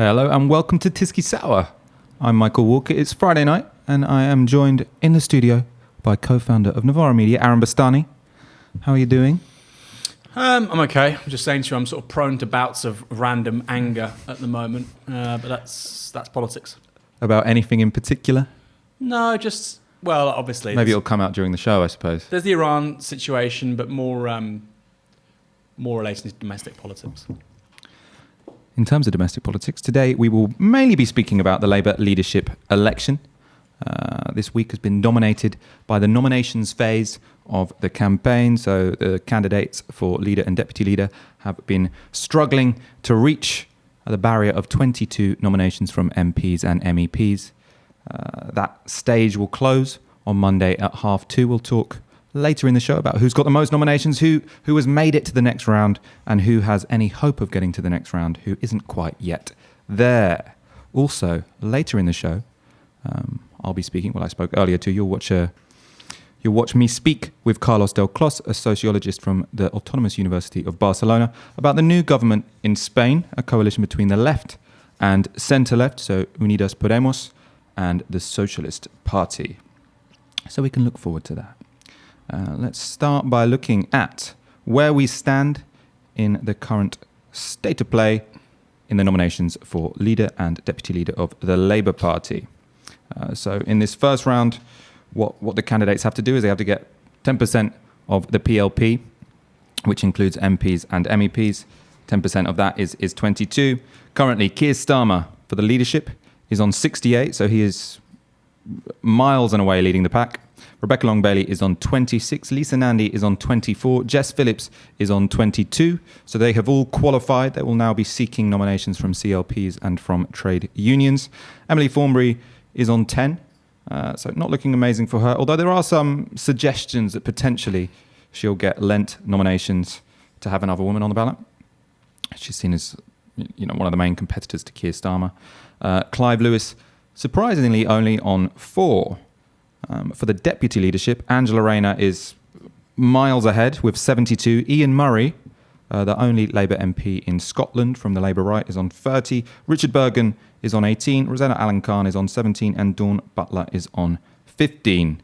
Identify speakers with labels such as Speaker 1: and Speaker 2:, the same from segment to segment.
Speaker 1: Hello and welcome to Tisky Sour. I'm Michael Walker. It's Friday night and I am joined in the studio by co-founder of Novara Media, Aaron Bastani. How are you doing?
Speaker 2: I'm okay. I'm just saying to you, I'm sort of prone to bouts of random anger at the moment, but that's politics.
Speaker 1: About anything in particular?
Speaker 2: No, just, well, obviously.
Speaker 1: Maybe it'll come out during the show, I suppose.
Speaker 2: There's the Iran situation, but more related to domestic politics.
Speaker 1: In terms of domestic politics, today we will mainly be speaking about the Labour leadership election. This week has been dominated by the nominations phase of the campaign. So the candidates for leader and deputy leader have been struggling to reach the barrier of 22 nominations from MPs and MEPs. That stage will close on Monday at 2:30. We'll talk later in the show about who's got the most nominations, who has made it to the next round, and who has any hope of getting to the next round, who isn't quite yet there. Also, later in the show, I'll be speaking, well, I spoke earlier too, you'll watch me speak with Carlos Delclos, a sociologist from the Autonomous University of Barcelona, about the new government in Spain, a coalition between the left and centre-left, so Unidas Podemos, and the Socialist Party. So we can look forward to that. Let's start by looking at where we stand in the current state of play in the nominations for leader and deputy leader of the Labour Party. So in this first round, what the candidates have to do is they have to get 10% of the PLP, which includes MPs and MEPs. 10% of that is 22. Currently, Keir Starmer for the leadership is on 68, so he is miles and away leading the pack. Rebecca Long-Bailey is on 26. Lisa Nandy is on 24. Jess Phillips is on 22. So they have all qualified. They will now be seeking nominations from CLPs and from trade unions. Emily Thornberry is on 10. So not looking amazing for her, although there are some suggestions that potentially she'll get lent nominations to have another woman on the ballot. She's seen as one of the main competitors to Keir Starmer. Clive Lewis, surprisingly, only on 4. For the deputy leadership, Angela Rayner is miles ahead with 72. Ian Murray, the only Labour MP in Scotland from the Labour right, is on 30. Richard Bergen is on 18. Rosanna Allen-Khan is on 17. And Dawn Butler is on 15.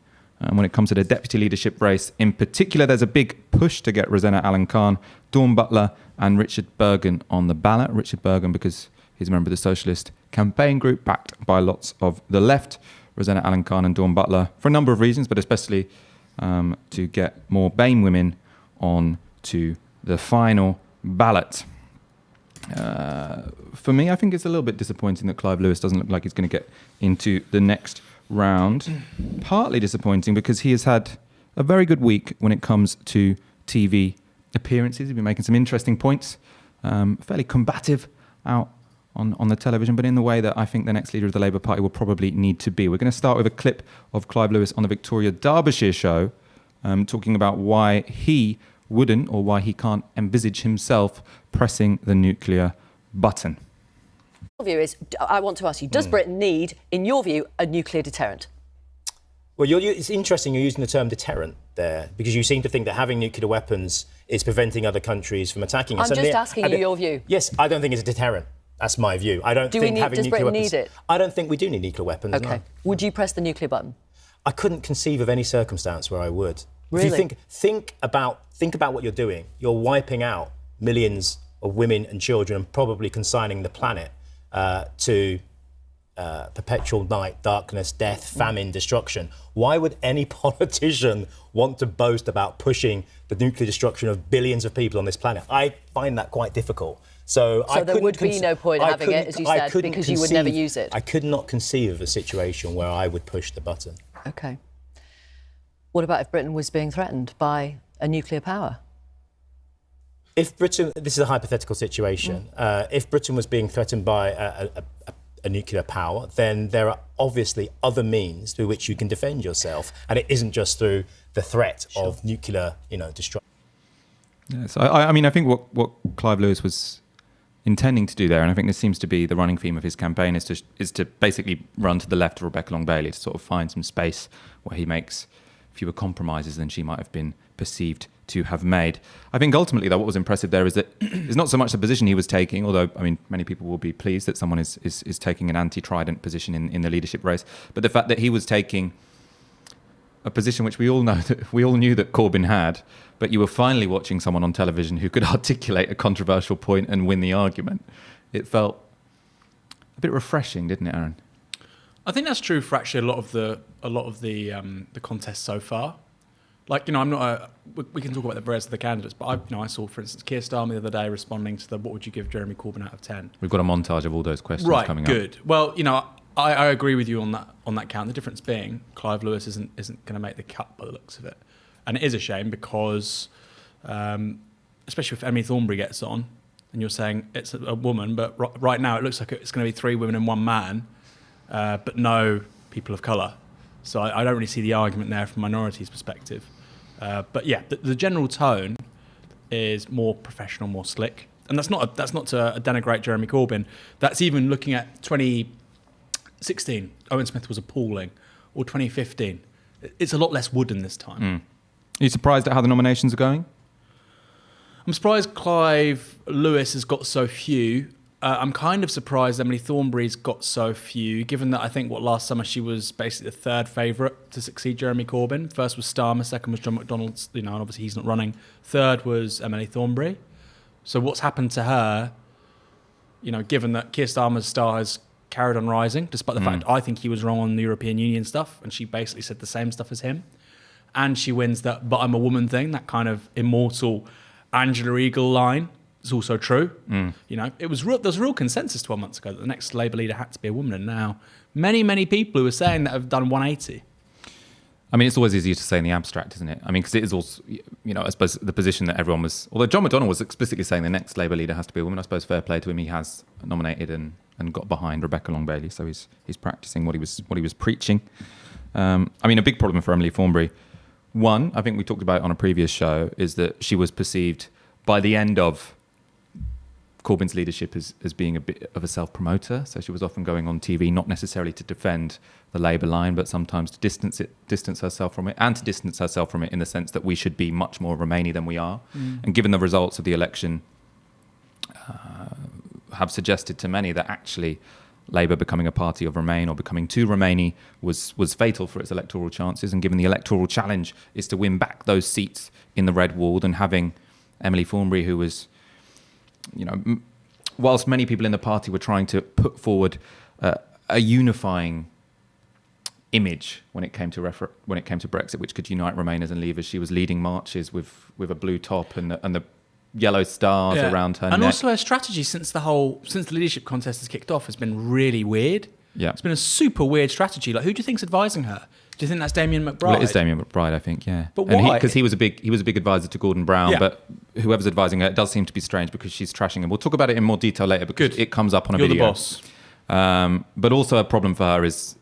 Speaker 1: When it comes to the deputy leadership race in particular, there's a big push to get Rosanna Allen-Khan, Dawn Butler and Richard Bergen on the ballot. Richard Bergen because he's a member of the Socialist campaign group backed by lots of the left. Rosanna Allen-Khan and Dawn Butler for a number of reasons, but especially to get more BAME women on to the final ballot. For me, I think it's a little bit disappointing that Clive Lewis doesn't look like he's going to get into the next round. Partly disappointing because he has had a very good week when it comes to TV appearances. He's been making some interesting points, fairly combative out on the television, but in the way that I think the next leader of the Labour Party will probably need to be. We're going to start with a clip of Clive Lewis on the Victoria Derbyshire show, talking about why he wouldn't or why he can't envisage himself pressing the nuclear button.
Speaker 3: View is, I want to ask you, does Britain need, in your view, a nuclear deterrent?
Speaker 4: Well, it's interesting you're using the term deterrent there, because you seem to think that having nuclear weapons is preventing other countries from attacking us.
Speaker 3: I'm just asking you your view.
Speaker 4: Yes, I don't think it's a deterrent. That's my view. I don't think having nuclear weapons...
Speaker 3: Does Britain need it?
Speaker 4: I don't think we do need nuclear weapons,
Speaker 3: OK.
Speaker 4: no.
Speaker 3: Would you press the nuclear button?
Speaker 4: I couldn't conceive of any circumstance where I would.
Speaker 3: Really?
Speaker 4: If you think about what you're doing. You're wiping out millions of women and children and probably consigning the planet to perpetual night, darkness, death, famine, destruction. Why would any politician want to boast about pushing the nuclear destruction of billions of people on this planet? I find that quite difficult. So
Speaker 3: there would be no point having it, as you said, because you would never use it.
Speaker 4: I could not conceive of a situation where I would push the button.
Speaker 3: OK. What about if Britain was being threatened by a nuclear power?
Speaker 4: If Britain, this is a hypothetical situation, if Britain was being threatened by a nuclear power, then there are obviously other means through which you can defend yourself, and it isn't just through the threat of nuclear, destruction.
Speaker 1: Yes, I mean, I think what Clive Lewis was intending to do there, and I think this seems to be the running theme of his campaign, is to basically run to the left of Rebecca Long-Bailey to sort of find some space where he makes fewer compromises than she might have been perceived to have made. I think ultimately, though, what was impressive there is that it's not so much the position he was taking, although, I mean, many people will be pleased that someone is taking an anti-Trident position in the leadership race, but the fact that he was taking a position which we all knew that Corbyn had, but you were finally watching someone on television who could articulate a controversial point and win the argument. It felt a bit refreshing, didn't it, Aaron?
Speaker 2: I think that's true for actually a lot of the contests so far. Like, you know, I'm not we can talk about the rest of the candidates, but I saw, for instance, Keir Starmer the other day responding to the what would you give Jeremy Corbyn out of 10?
Speaker 1: We've got a montage of all those questions coming up.
Speaker 2: Right, good. Well, you know, I agree with you on that count. The difference being Clive Lewis isn't going to make the cut by the looks of it. And it is a shame because, especially if Emily Thornberry gets on, and you're saying it's a woman, but right now it looks like it's going to be 3 women and 1 man, but no people of colour. So I don't really see the argument there from minorities' perspective. But yeah, the general tone is more professional, more slick, and that's not to denigrate Jeremy Corbyn. That's even looking at 2016. Owen Smith was appalling, or 2015. It's a lot less wooden this time.
Speaker 1: Are you surprised at how the nominations are going?
Speaker 2: I'm surprised Clive Lewis has got so few. I'm kind of surprised Emily Thornberry's got so few, given that I think last summer she was basically the 3rd favourite to succeed Jeremy Corbyn. First was Starmer, second was John McDonnell, you know, and obviously he's not running. 3rd was Emily Thornberry. So what's happened to her, you know, given that Keir Starmer's star has carried on rising, despite the fact I think he was wrong on the European Union stuff, and she basically said the same stuff as him. And she wins that "but I'm a woman" thing, that kind of immortal Angela Eagle line. It's also true. You know, there was real consensus 12 months ago that the next Labour leader had to be a woman, and now many people who are saying that have done 180.
Speaker 1: I mean, it's always easier to say in the abstract, isn't it? I mean, because it is also, you know, I suppose the position that everyone was, although John McDonnell was explicitly saying the next Labour leader has to be a woman, I suppose fair play to him. He has nominated and got behind Rebecca Long-Bailey, so he's practicing what he was preaching. I mean, a big problem for Emily Thornberry, one, I think we talked about it on a previous show, is that she was perceived by the end of Corbyn's leadership as being a bit of a self-promoter. So she was often going on TV, not necessarily to defend the Labour line, but sometimes to distance herself from it, and to distance herself from it in the sense that we should be much more Remainy than we are. And given the results of the election have suggested to many that actually Labour becoming a party of Remain or becoming too Remainy was fatal for its electoral chances. And given the electoral challenge is to win back those seats in the Red Wall, and having Emily Thornberry, who was, you know, whilst many people in the party were trying to put forward a unifying image when it came to Brexit, which could unite Remainers and Leavers, she was leading marches with a blue top and the yellow stars around her neck.
Speaker 2: And also her strategy since the leadership contest has kicked off has been really weird.
Speaker 1: Yeah,
Speaker 2: it's been a super weird strategy. Like, who do you think's advising her? Do you think that's Damien McBride?
Speaker 1: Well, it is Damien McBride, I think. Yeah,
Speaker 2: but why?
Speaker 1: Because he was a big advisor to Gordon Brown. But whoever's advising her, it does seem to be strange because she's trashing him. We'll talk about it in more detail later because it comes up on a video.
Speaker 2: You're the boss.
Speaker 1: But also a problem for her is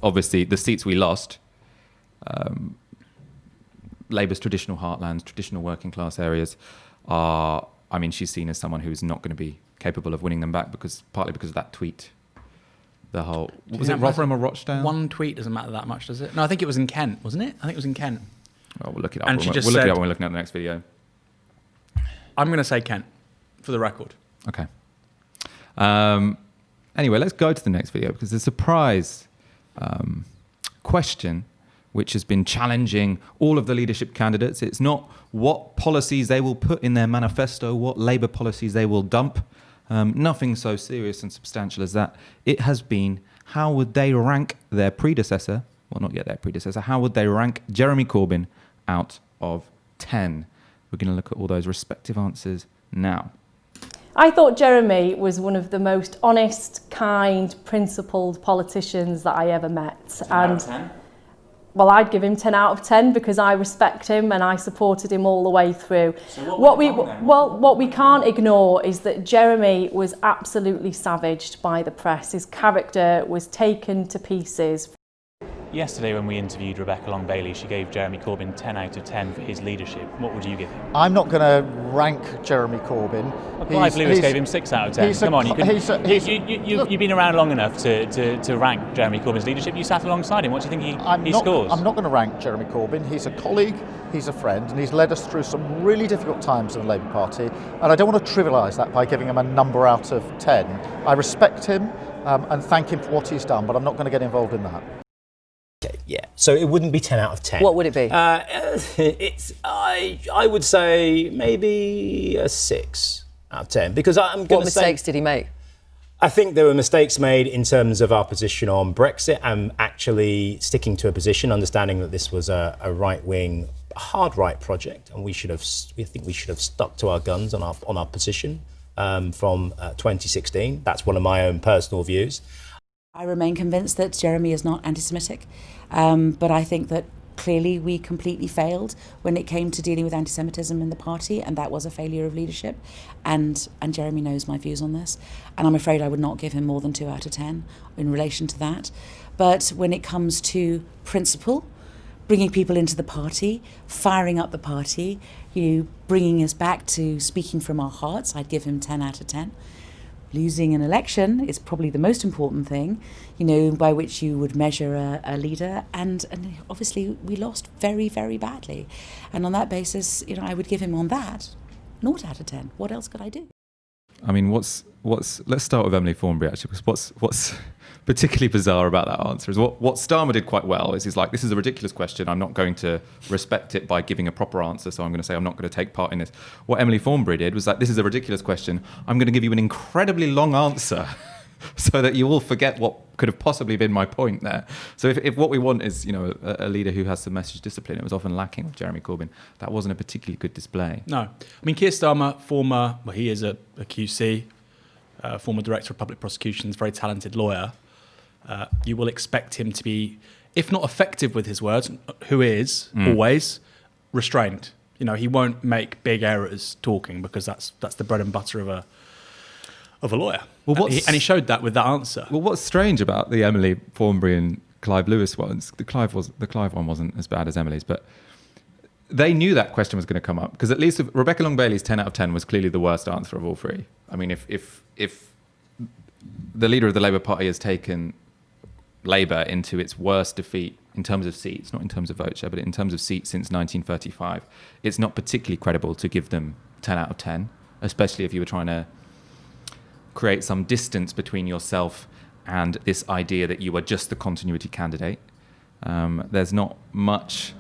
Speaker 1: obviously the seats we lost. Labour's traditional heartlands, traditional working class areas are. I mean, she's seen as someone who's not going to be capable of winning them back partly because of that tweet. The whole, was it Rotherham or Rochdale?
Speaker 2: One tweet doesn't matter that much, does it? No, I think it was in Kent, wasn't it? I think it was in Kent.
Speaker 1: Well, we'll look it up.
Speaker 2: And
Speaker 1: we'll look it up when we're looking at the next video.
Speaker 2: I'm going to say Kent, for the record.
Speaker 1: Okay. Anyway, let's go to the next video because the surprise question, which has been challenging all of the leadership candidates, it's not what policies they will put in their manifesto, what Labour policies they will dump. Nothing so serious and substantial as that. It has been, how would they rank their predecessor? Well, not yet their predecessor. How would they rank Jeremy Corbyn out of 10? We're going to look at all those respective answers now.
Speaker 5: I thought Jeremy was one of the most honest, kind, principled politicians that I ever met.
Speaker 2: Out of 10?
Speaker 5: Well, I'd give him 10 out of 10 because I respect him and I supported him all the way through.
Speaker 2: So
Speaker 5: what we can't ignore is that Jeremy was absolutely savaged by the press. His character was taken to pieces.
Speaker 6: Yesterday when we interviewed Rebecca Long-Bailey, she gave Jeremy Corbyn 10 out of 10 for his leadership. What would you give him?
Speaker 7: I'm not going to rank Jeremy Corbyn.
Speaker 6: Well, Clive Lewis gave him 6 out of 10. Come on, you've been around long enough to rank Jeremy Corbyn's leadership. You sat alongside him. What do you think he scores?
Speaker 7: I'm not going to rank Jeremy Corbyn. He's a colleague. he's a friend, and he's led us through some really difficult times in the Labour Party, and I don't want to trivialise that by giving him a number out of 10. I respect him and thank him for what he's done, but I'm not going to get involved in that.
Speaker 4: Okay, yeah. So it wouldn't be 10 out of 10.
Speaker 3: What would it be?
Speaker 4: I would say maybe a 6 out of 10, because I'm going to say...
Speaker 3: What mistakes did he make?
Speaker 4: I think there were mistakes made in terms of our position on Brexit and actually sticking to a position, understanding that this was a right-wing, hard right project, and we think we should have stuck to our guns on our position from 2016. That's one of my own personal views.
Speaker 8: I remain convinced that Jeremy is not anti-Semitic, but I think that clearly we completely failed when it came to dealing with anti-Semitism in the party, and that was a failure of leadership. And Jeremy knows my views on this, and I'm afraid I would not give him more than 2 out of 10 in relation to that. But when it comes to principle, bringing people into the party, firing up the party, bringing us back to speaking from our hearts, I'd give him 10 out of 10. Losing an election is probably the most important thing, by which you would measure a leader. And obviously we lost very, very badly. And on that basis, I would give him on that 0 out of 10. What else could I do?
Speaker 1: I mean, let's start with Emily Thornberry, actually, because what's particularly bizarre about that answer is what Starmer did quite well is he's like, this is a ridiculous question. I'm not going to respect it by giving a proper answer, so I'm going to say I'm not going to take part in this. What Emily Thornberry did was like, this is a ridiculous question. I'm going to give you an incredibly long answer so that you all forget what could have possibly been my point there. So if what we want is, a leader who has some message discipline, it was often lacking with Jeremy Corbyn. That wasn't a particularly good display.
Speaker 2: No. I mean, Keir Starmer, he is a QC, former director of public prosecutions, very talented lawyer. You will expect him to be, if not effective with his words, who is always restrained. He won't make big errors talking, because that's the bread and butter of a lawyer. Well, and he showed that with that answer.
Speaker 1: Well, what's strange about the Emily Thornberry and Clive Lewis ones, the Clive one wasn't as bad as Emily's, but they knew that question was going to come up, because at least Rebecca Long-Bailey's 10 out of 10 was clearly the worst answer of all three. I mean, if the leader of the Labour Party has taken Labour into its worst defeat in terms of seats, not in terms of vote share, but in terms of seats since 1935, it's not particularly credible to give them 10 out of 10, especially if you were trying to create some distance between yourself and this idea that you are just the continuity candidate. There's not much...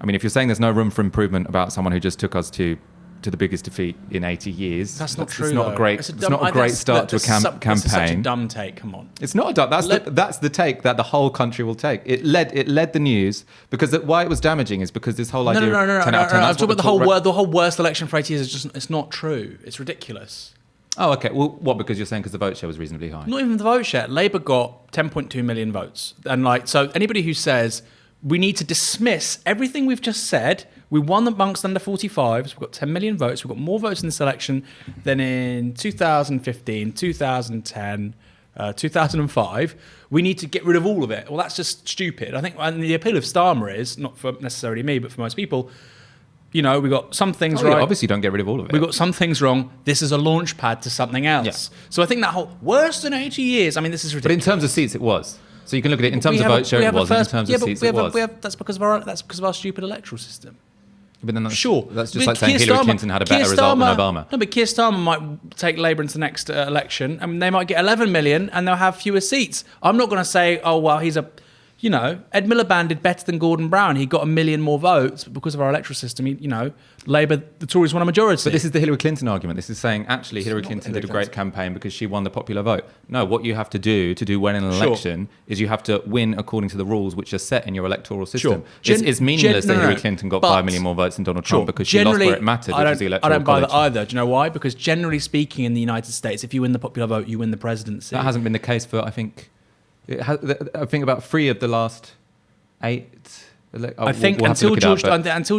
Speaker 1: I mean, if you're saying there's no room for improvement about someone who just took us to the biggest defeat in 80 years.
Speaker 2: That's not true.
Speaker 1: It's not a great start to a campaign.
Speaker 2: This is such a dumb take. Come on.
Speaker 1: It's not a dumb. That's the take that the whole country will take. It led the news, because why it was damaging is because this whole idea of 10 out of 10.
Speaker 2: I'm talking about the whole worst election for 80 years. It's not true. It's ridiculous.
Speaker 1: Oh, okay. Well, what? Because you're saying because the vote share was reasonably high. Not
Speaker 2: even the vote share. Labour got 10.2 million votes, and so anybody who says we need to dismiss everything we've just said. We won amongst under 45s. We've got 10 million votes. We've got more votes in this election than in 2015, 2010, 2005. We need to get rid of all of it. Well, that's just stupid. I think, and the appeal of Starmer is, not for necessarily me, but for most people, we got some things right.
Speaker 1: Yeah, obviously, don't get rid of all of it.
Speaker 2: We got some things wrong. This is a launch pad to something else. Yeah. So I think that whole worse than 80 years. I mean, this is ridiculous.
Speaker 1: But in terms of seats, it was. So you can look at it in terms of vote share, it was. In terms of seats, it was.
Speaker 2: That's because of our stupid electoral system.
Speaker 1: But then that's
Speaker 2: just
Speaker 1: like saying Hillary Clinton had a better result than Obama.
Speaker 2: No, but Keir Starmer might take Labour into the next election, and they might get 11 million, and they'll have fewer seats. I'm not going to say, oh well, he's a, Ed Miliband did better than Gordon Brown. He got 1 million more votes, but because of our electoral system, Labour, the Tories won a majority.
Speaker 1: But this is the Hillary Clinton argument. This is saying, actually, Hillary Clinton did a great campaign because she won the popular vote. No, what you have to do well in an election is you have to win according to the rules which are set in your electoral system. It's meaningless that Hillary Clinton got 5 million more votes than Donald Trump because she lost where it mattered, which is the electoral college.
Speaker 2: I don't buy that either. Do you know why? Because generally speaking, in the United States, if you win the popular vote, you win the presidency.
Speaker 1: That hasn't been the case for, I think about 3 of the last 8...
Speaker 2: I think until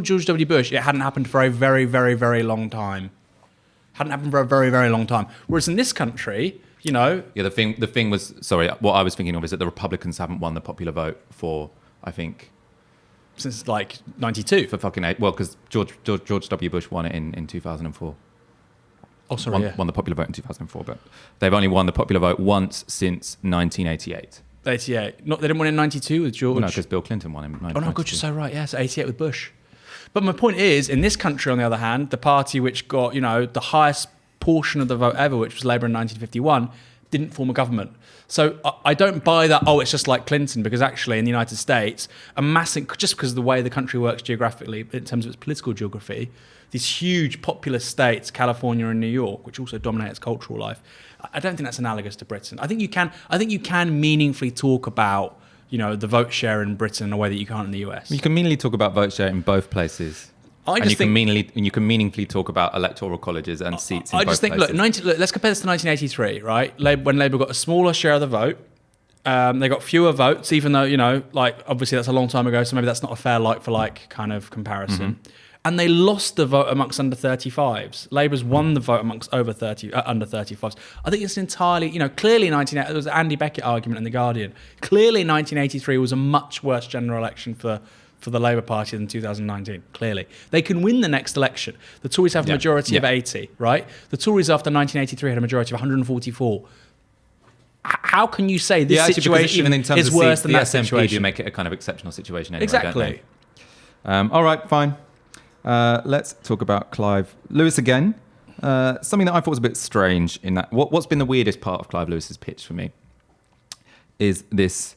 Speaker 2: George W. Bush, it hadn't happened for a very, very, very long time. Whereas in this country,
Speaker 1: Yeah, the thing was... Sorry, what I was thinking of is that the Republicans haven't won the popular vote for, I think...
Speaker 2: Since, 92.
Speaker 1: For fucking 8. Well, because George W. Bush won it in 2004.
Speaker 2: Oh, sorry,
Speaker 1: won the popular vote in 2004, but they've only won the popular vote once since 1988.
Speaker 2: 88. They didn't win in 92 with George.
Speaker 1: No, because Bill Clinton won in 1992.
Speaker 2: Oh no, God, you're so right. Yes, 88 with Bush. But my point is, in this country, on the other hand, the party which got, the highest portion of the vote ever, which was Labour in 1951, didn't form a government. So I don't buy that, it's just like Clinton, because actually in the United States, just because of the way the country works geographically, in terms of its political geography, these huge populous states, California and New York, which also dominate its cultural life, I don't think that's analogous to Britain. I think you can meaningfully talk about, the vote share in Britain in a way that you can't in the US.
Speaker 1: You can meaningfully talk about vote share in both places. You can meaningfully talk about electoral colleges and seats in both places.
Speaker 2: Look, let's compare this to 1983, right? When Labour got a smaller share of the vote, they got fewer votes, even though, obviously that's a long time ago, so maybe that's not a fair like-for-like kind of comparison. Mm-hmm. And they lost the vote amongst under 35s. Labour's won the vote amongst under 35s. I think it's entirely, clearly there was an Andy Beckett argument in The Guardian. Clearly 1983 was a much worse general election for the Labour Party than 2019, clearly. They can win the next election. The Tories have a majority of 80, right? The Tories after 1983 had a majority of 144. How can you say this situation
Speaker 1: even in terms
Speaker 2: is
Speaker 1: of
Speaker 2: worse than
Speaker 1: the
Speaker 2: that
Speaker 1: SNP
Speaker 2: situation?
Speaker 1: do make it a kind of exceptional situation anyway,
Speaker 2: exactly.
Speaker 1: don't they? All right, fine. Let's talk about Clive Lewis again. Something that I thought was a bit strange in that. What's been the weirdest part of Clive Lewis's pitch for me is this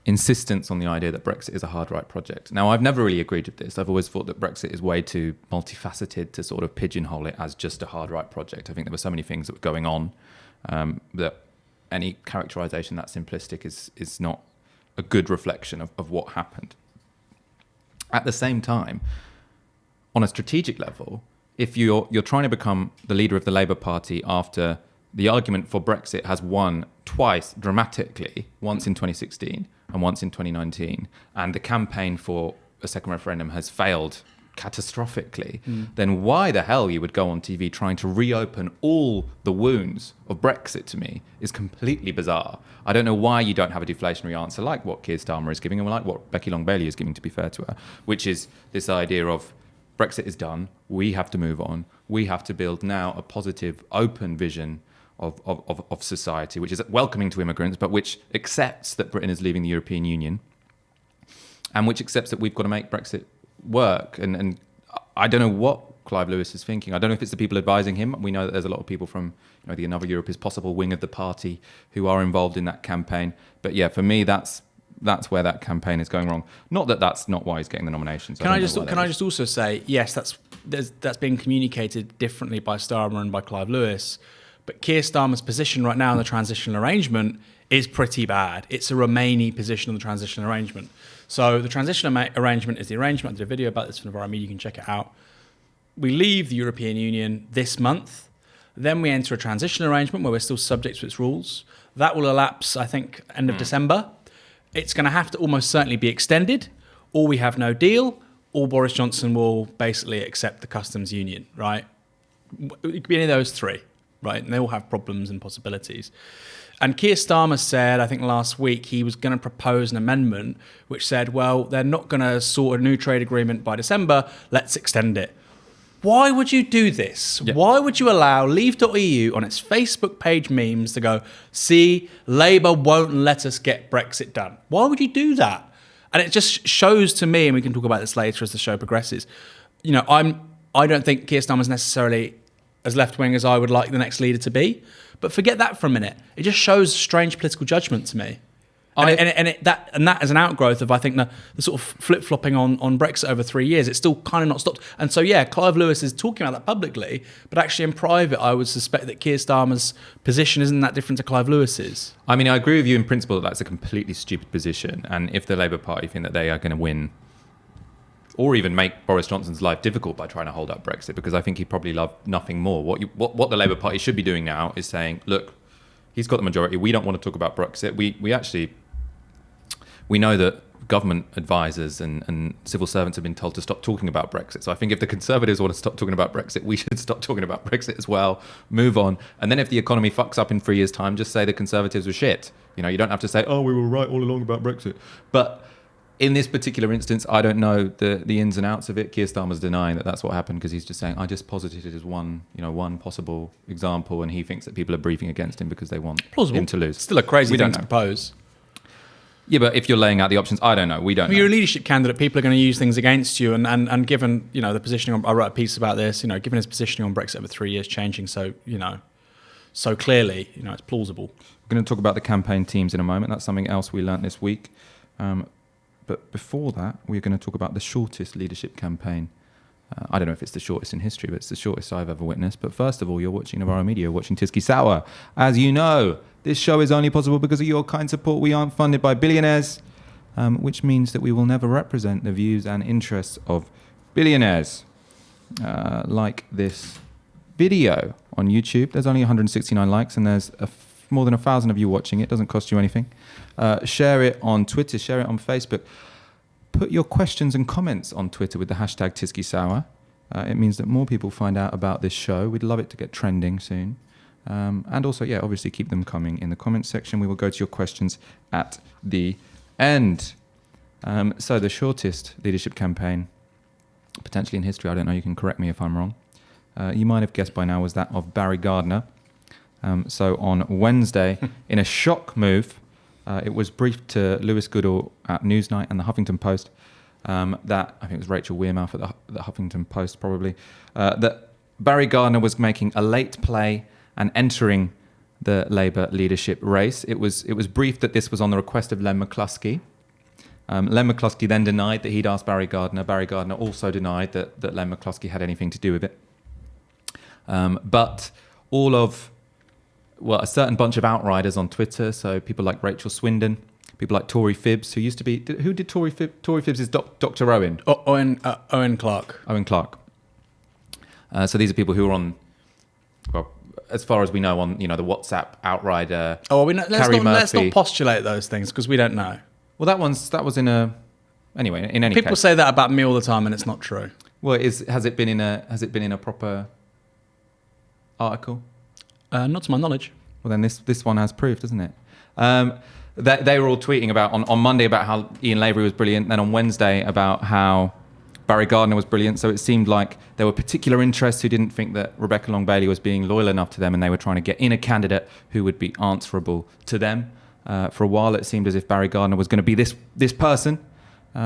Speaker 1: insistence on the idea that Brexit is a hard right project. Now, I've never really agreed with this. I've always thought that Brexit is way too multifaceted to sort of pigeonhole it as just a hard right project. I think there were so many things that were going on that any characterisation that simplistic is not a good reflection of what happened. At the same time, on a strategic level, if you're trying to become the leader of the Labour Party after the argument for Brexit has won twice dramatically, once in 2016 and once in 2019, and the campaign for a second referendum has failed catastrophically, then why the hell you would go on TV trying to reopen all the wounds of Brexit, to me, is completely bizarre. I don't know why you don't have a deflationary answer like what Keir Starmer is giving and like what Becky Long-Bailey is giving, to be fair to her, which is this idea of Brexit is done, we have to move on, we have to build now a positive, open vision of society, which is welcoming to immigrants, but which accepts that Britain is leaving the European Union, and which accepts that we've got to make Brexit work. And I don't know what Clive Lewis is thinking. I don't know if it's the people advising him. We know that there's a lot of people from the Another Europe is Possible wing of the party who are involved in that campaign. But yeah, for me, that's where that campaign is going wrong. Not that that's not why he's getting the nominations.
Speaker 2: Can I just also say, yes, that's being communicated differently by Starmer and by Clive Lewis. But Keir Starmer's position right now in the transitional arrangement is pretty bad. It's a Remainy position on the transitional arrangement. So the transitional arrangement is the arrangement. I did a video about this for Novara Media. You can check it out. We leave the European Union this month. Then we enter a transitional arrangement where we're still subject to its rules. That will elapse, I think, end of December. It's going to have to almost certainly be extended, or we have no deal, or Boris Johnson will basically accept the customs union, right? It could be any of those three, right? And they all have problems and possibilities. And Keir Starmer said, I think last week, he was going to propose an amendment which said, well, they're not going to sort a new trade agreement by December, let's extend it. Why would you do this? Yeah. Why would you allow Leave.eu on its Facebook page memes to go, see, Labour won't let us get Brexit done? Why would you do that? And it just shows to me, and we can talk about this later as the show progresses, I don't think Keir Starmer's necessarily as left-wing as I would like the next leader to be. But forget that for a minute. It just shows strange political judgment to me. That as an outgrowth of, I think, the sort of flip-flopping on Brexit over 3 years, it's still kind of not stopped. And so, yeah, Clive Lewis is talking about that publicly, but actually in private, I would suspect that Keir Starmer's position isn't that different to Clive Lewis's. I
Speaker 1: mean, I agree with you in principle that that's a completely stupid position. And if the Labour Party think that they are going to win, or even make Boris Johnson's life difficult by trying to hold up Brexit, because I think he'd probably love nothing more. What the Labour Party should be doing now is saying, look, he's got the majority. We don't want to talk about Brexit. We know that government advisors and civil servants have been told to stop talking about Brexit. So I think if the Conservatives want to stop talking about Brexit, we should stop talking about Brexit as well, move on. And then if the economy fucks up in 3 years' time, just say the Conservatives were shit. You don't have to say, oh, we were right all along about Brexit. But in this particular instance, I don't know the ins and outs of it. Keir Starmer's denying that that's what happened because he's just saying, I just posited it as one possible example, and he thinks that people are briefing against him because they want him to lose.
Speaker 2: Still a crazy thing to propose.
Speaker 1: Yeah, but if you're laying out the options, I don't know. We don't know.
Speaker 2: You're a leadership candidate. People are going to use things against you. And given, the positioning on, I wrote a piece about this, given his positioning on Brexit over 3 years changing so clearly, it's plausible.
Speaker 1: We're going to talk about the campaign teams in a moment. That's something else we learnt this week. But before that, we're going to talk about the shortest leadership campaign. I don't know if it's the shortest in history, but it's the shortest I've ever witnessed. But first of all, you're watching Novara Media, you're watching Tysky Sour. As you know, this show is only possible because of your kind support. We aren't funded by billionaires, which means that we will never represent the views and interests of billionaires. Like this video on YouTube. There's only 169 likes and there's more than 1,000 of you watching it. Doesn't cost you anything. Share it on Twitter, share it on Facebook. Put your questions and comments on Twitter with the hashtag Tysky Sour. It means that more people find out about this show. We'd love it to get trending soon. And also, obviously keep them coming in the comments section. We will go to your questions at the end. So the shortest leadership campaign, potentially in history, I don't know, you can correct me if I'm wrong. You might have guessed by now was that of Barry Gardner. So on Wednesday, in a shock move, it was briefed to Lewis Goodall at Newsnight and the Huffington Post that, I think it was Rachel Wearmouth at the Huffington Post probably, that Barry Gardner was making a late play and entering the Labour leadership race. It was briefed that this was on the request of Len McCluskey. Len McCluskey then denied that he'd asked Barry Gardner. Barry Gardner also denied that Len McCluskey had anything to do with it. But a certain bunch of outriders on Twitter, so people like Rachel Swindon, people like Tory Phibbs, who used to be... Who did Tory Phibbs? Tory Phibbs is Dr. Owen.
Speaker 2: Owen Clark.
Speaker 1: Owen Clark. So these are people who are on, well, as far as we know, on the WhatsApp outrider.
Speaker 2: Let's not postulate those things because we don't know.
Speaker 1: Well, that was in a... Anyway, in any
Speaker 2: People
Speaker 1: case.
Speaker 2: say that about me all the time and it's not true.
Speaker 1: Well, has it been in a proper article?
Speaker 2: Not to my knowledge.
Speaker 1: Well, then this one has proof, doesn't it? They were all tweeting about on Monday about how Ian Lavery was brilliant, then on Wednesday about how Barry Gardner was brilliant. So it seemed like there were particular interests who didn't think that Rebecca Long-Bailey was being loyal enough to them, and they were trying to get in a candidate who would be answerable to them. For a while, it seemed as if Barry Gardner was going to be this person.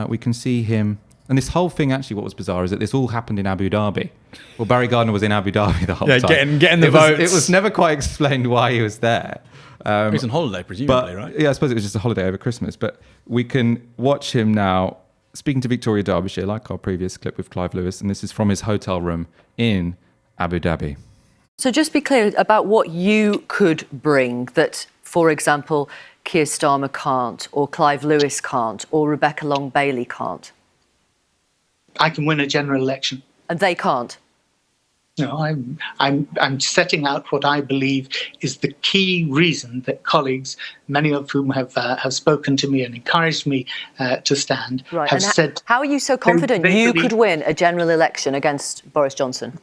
Speaker 1: We can see him. And this whole thing, actually, what was bizarre is that this all happened in Abu Dhabi. Well, Barry Gardner was in Abu Dhabi the whole time.
Speaker 2: Getting the votes.
Speaker 1: It was never quite explained why he was there.
Speaker 2: He's on holiday, presumably, right?
Speaker 1: Yeah, I suppose it was just a holiday over Christmas. But we can watch him now speaking to Victoria Derbyshire, like our previous clip with Clive Lewis. And this is from his hotel room in Abu Dhabi.
Speaker 3: So just be clear about what you could bring that, for example, Keir Starmer can't, or Clive Lewis can't, or Rebecca Long-Bailey can't.
Speaker 9: I can win a general election.
Speaker 3: And they can't?
Speaker 9: No, I'm setting out what I believe is the key reason that colleagues, many of whom have spoken to me and encouraged me to stand,
Speaker 3: right.
Speaker 9: have said...
Speaker 3: How are you so confident you could win a general election against Boris Johnson?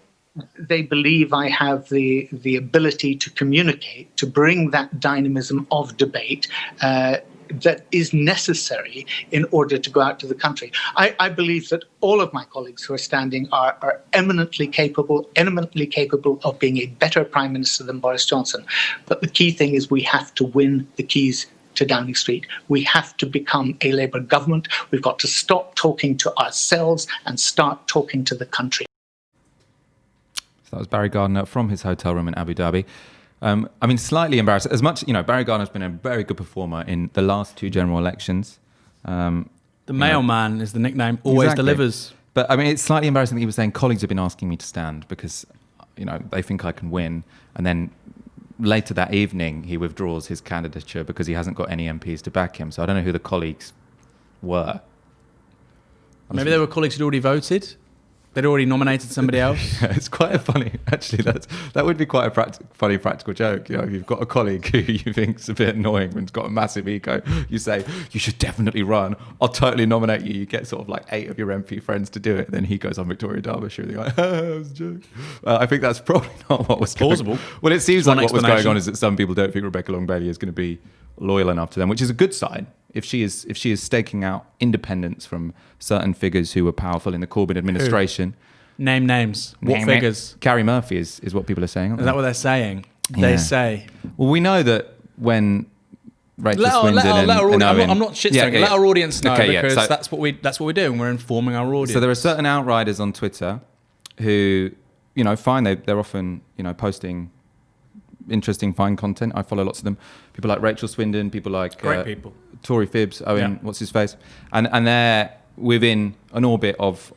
Speaker 9: They believe I have the ability to communicate, to bring that dynamism of debate that is necessary in order to go out to the country. I believe that all of my colleagues who are standing are eminently capable of being a better Prime Minister than Boris Johnson. But the key thing is we have to win the keys to Downing Street. We have to become a Labour government. We've got to stop talking to ourselves and start talking to the country.
Speaker 1: So that was Barry Gardner from his hotel room in Abu Dhabi. Slightly embarrassed. As much, Barry Gardner's been a very good performer in the last two general elections.
Speaker 2: The mailman is the nickname, always delivers.
Speaker 1: But, it's slightly embarrassing that he was saying colleagues have been asking me to stand because, they think I can win. And then later that evening, he withdraws his candidature because he hasn't got any MPs to back him. So I don't know who the colleagues were.
Speaker 2: Maybe they were colleagues who'd already voted. They'd already nominated somebody else.
Speaker 1: Yeah, it's quite a funny, actually, that would be quite a funny practical joke. If you've got a colleague who you think's a bit annoying and has got a massive ego, you say, you should definitely run. I'll totally nominate you. You get sort of like 8 of your MP friends to do it. Then he goes on Victoria Derbyshire and you're like, that was a joke. I think that's probably not what was
Speaker 2: plausible.
Speaker 1: Well, it seems like what was going on is that some people don't think Rebecca Long-Bailey is going to be loyal enough to them, which is a good sign. If she is staking out independence from certain figures who were powerful in the Corbyn administration.
Speaker 2: Name names. What figures?
Speaker 1: Carrie Murphy is what people are saying.
Speaker 2: Is that what they're saying?
Speaker 1: Yeah.
Speaker 2: They say.
Speaker 1: Well, we know that when Rachel
Speaker 2: let
Speaker 1: Swindon
Speaker 2: our
Speaker 1: and
Speaker 2: audience,
Speaker 1: Owen.
Speaker 2: I'm not shit-stalking. Let our audience know, because
Speaker 1: So
Speaker 2: that's what we're doing. We're informing our audience.
Speaker 1: So there are certain outriders on Twitter who, fine, they're often, posting interesting, fine content. I follow lots of them. People like Rachel Swindon, people like
Speaker 2: great people.
Speaker 1: Tory Phibbs, Owen, what's his face, and they're within an orbit of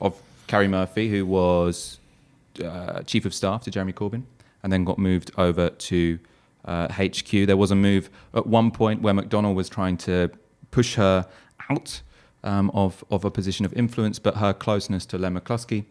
Speaker 1: Carrie Murphy, who was chief of staff to Jeremy Corbyn, and then got moved over to HQ. There was a move at one point where McDonnell was trying to push her out of a position of influence, but her closeness to Len McCluskey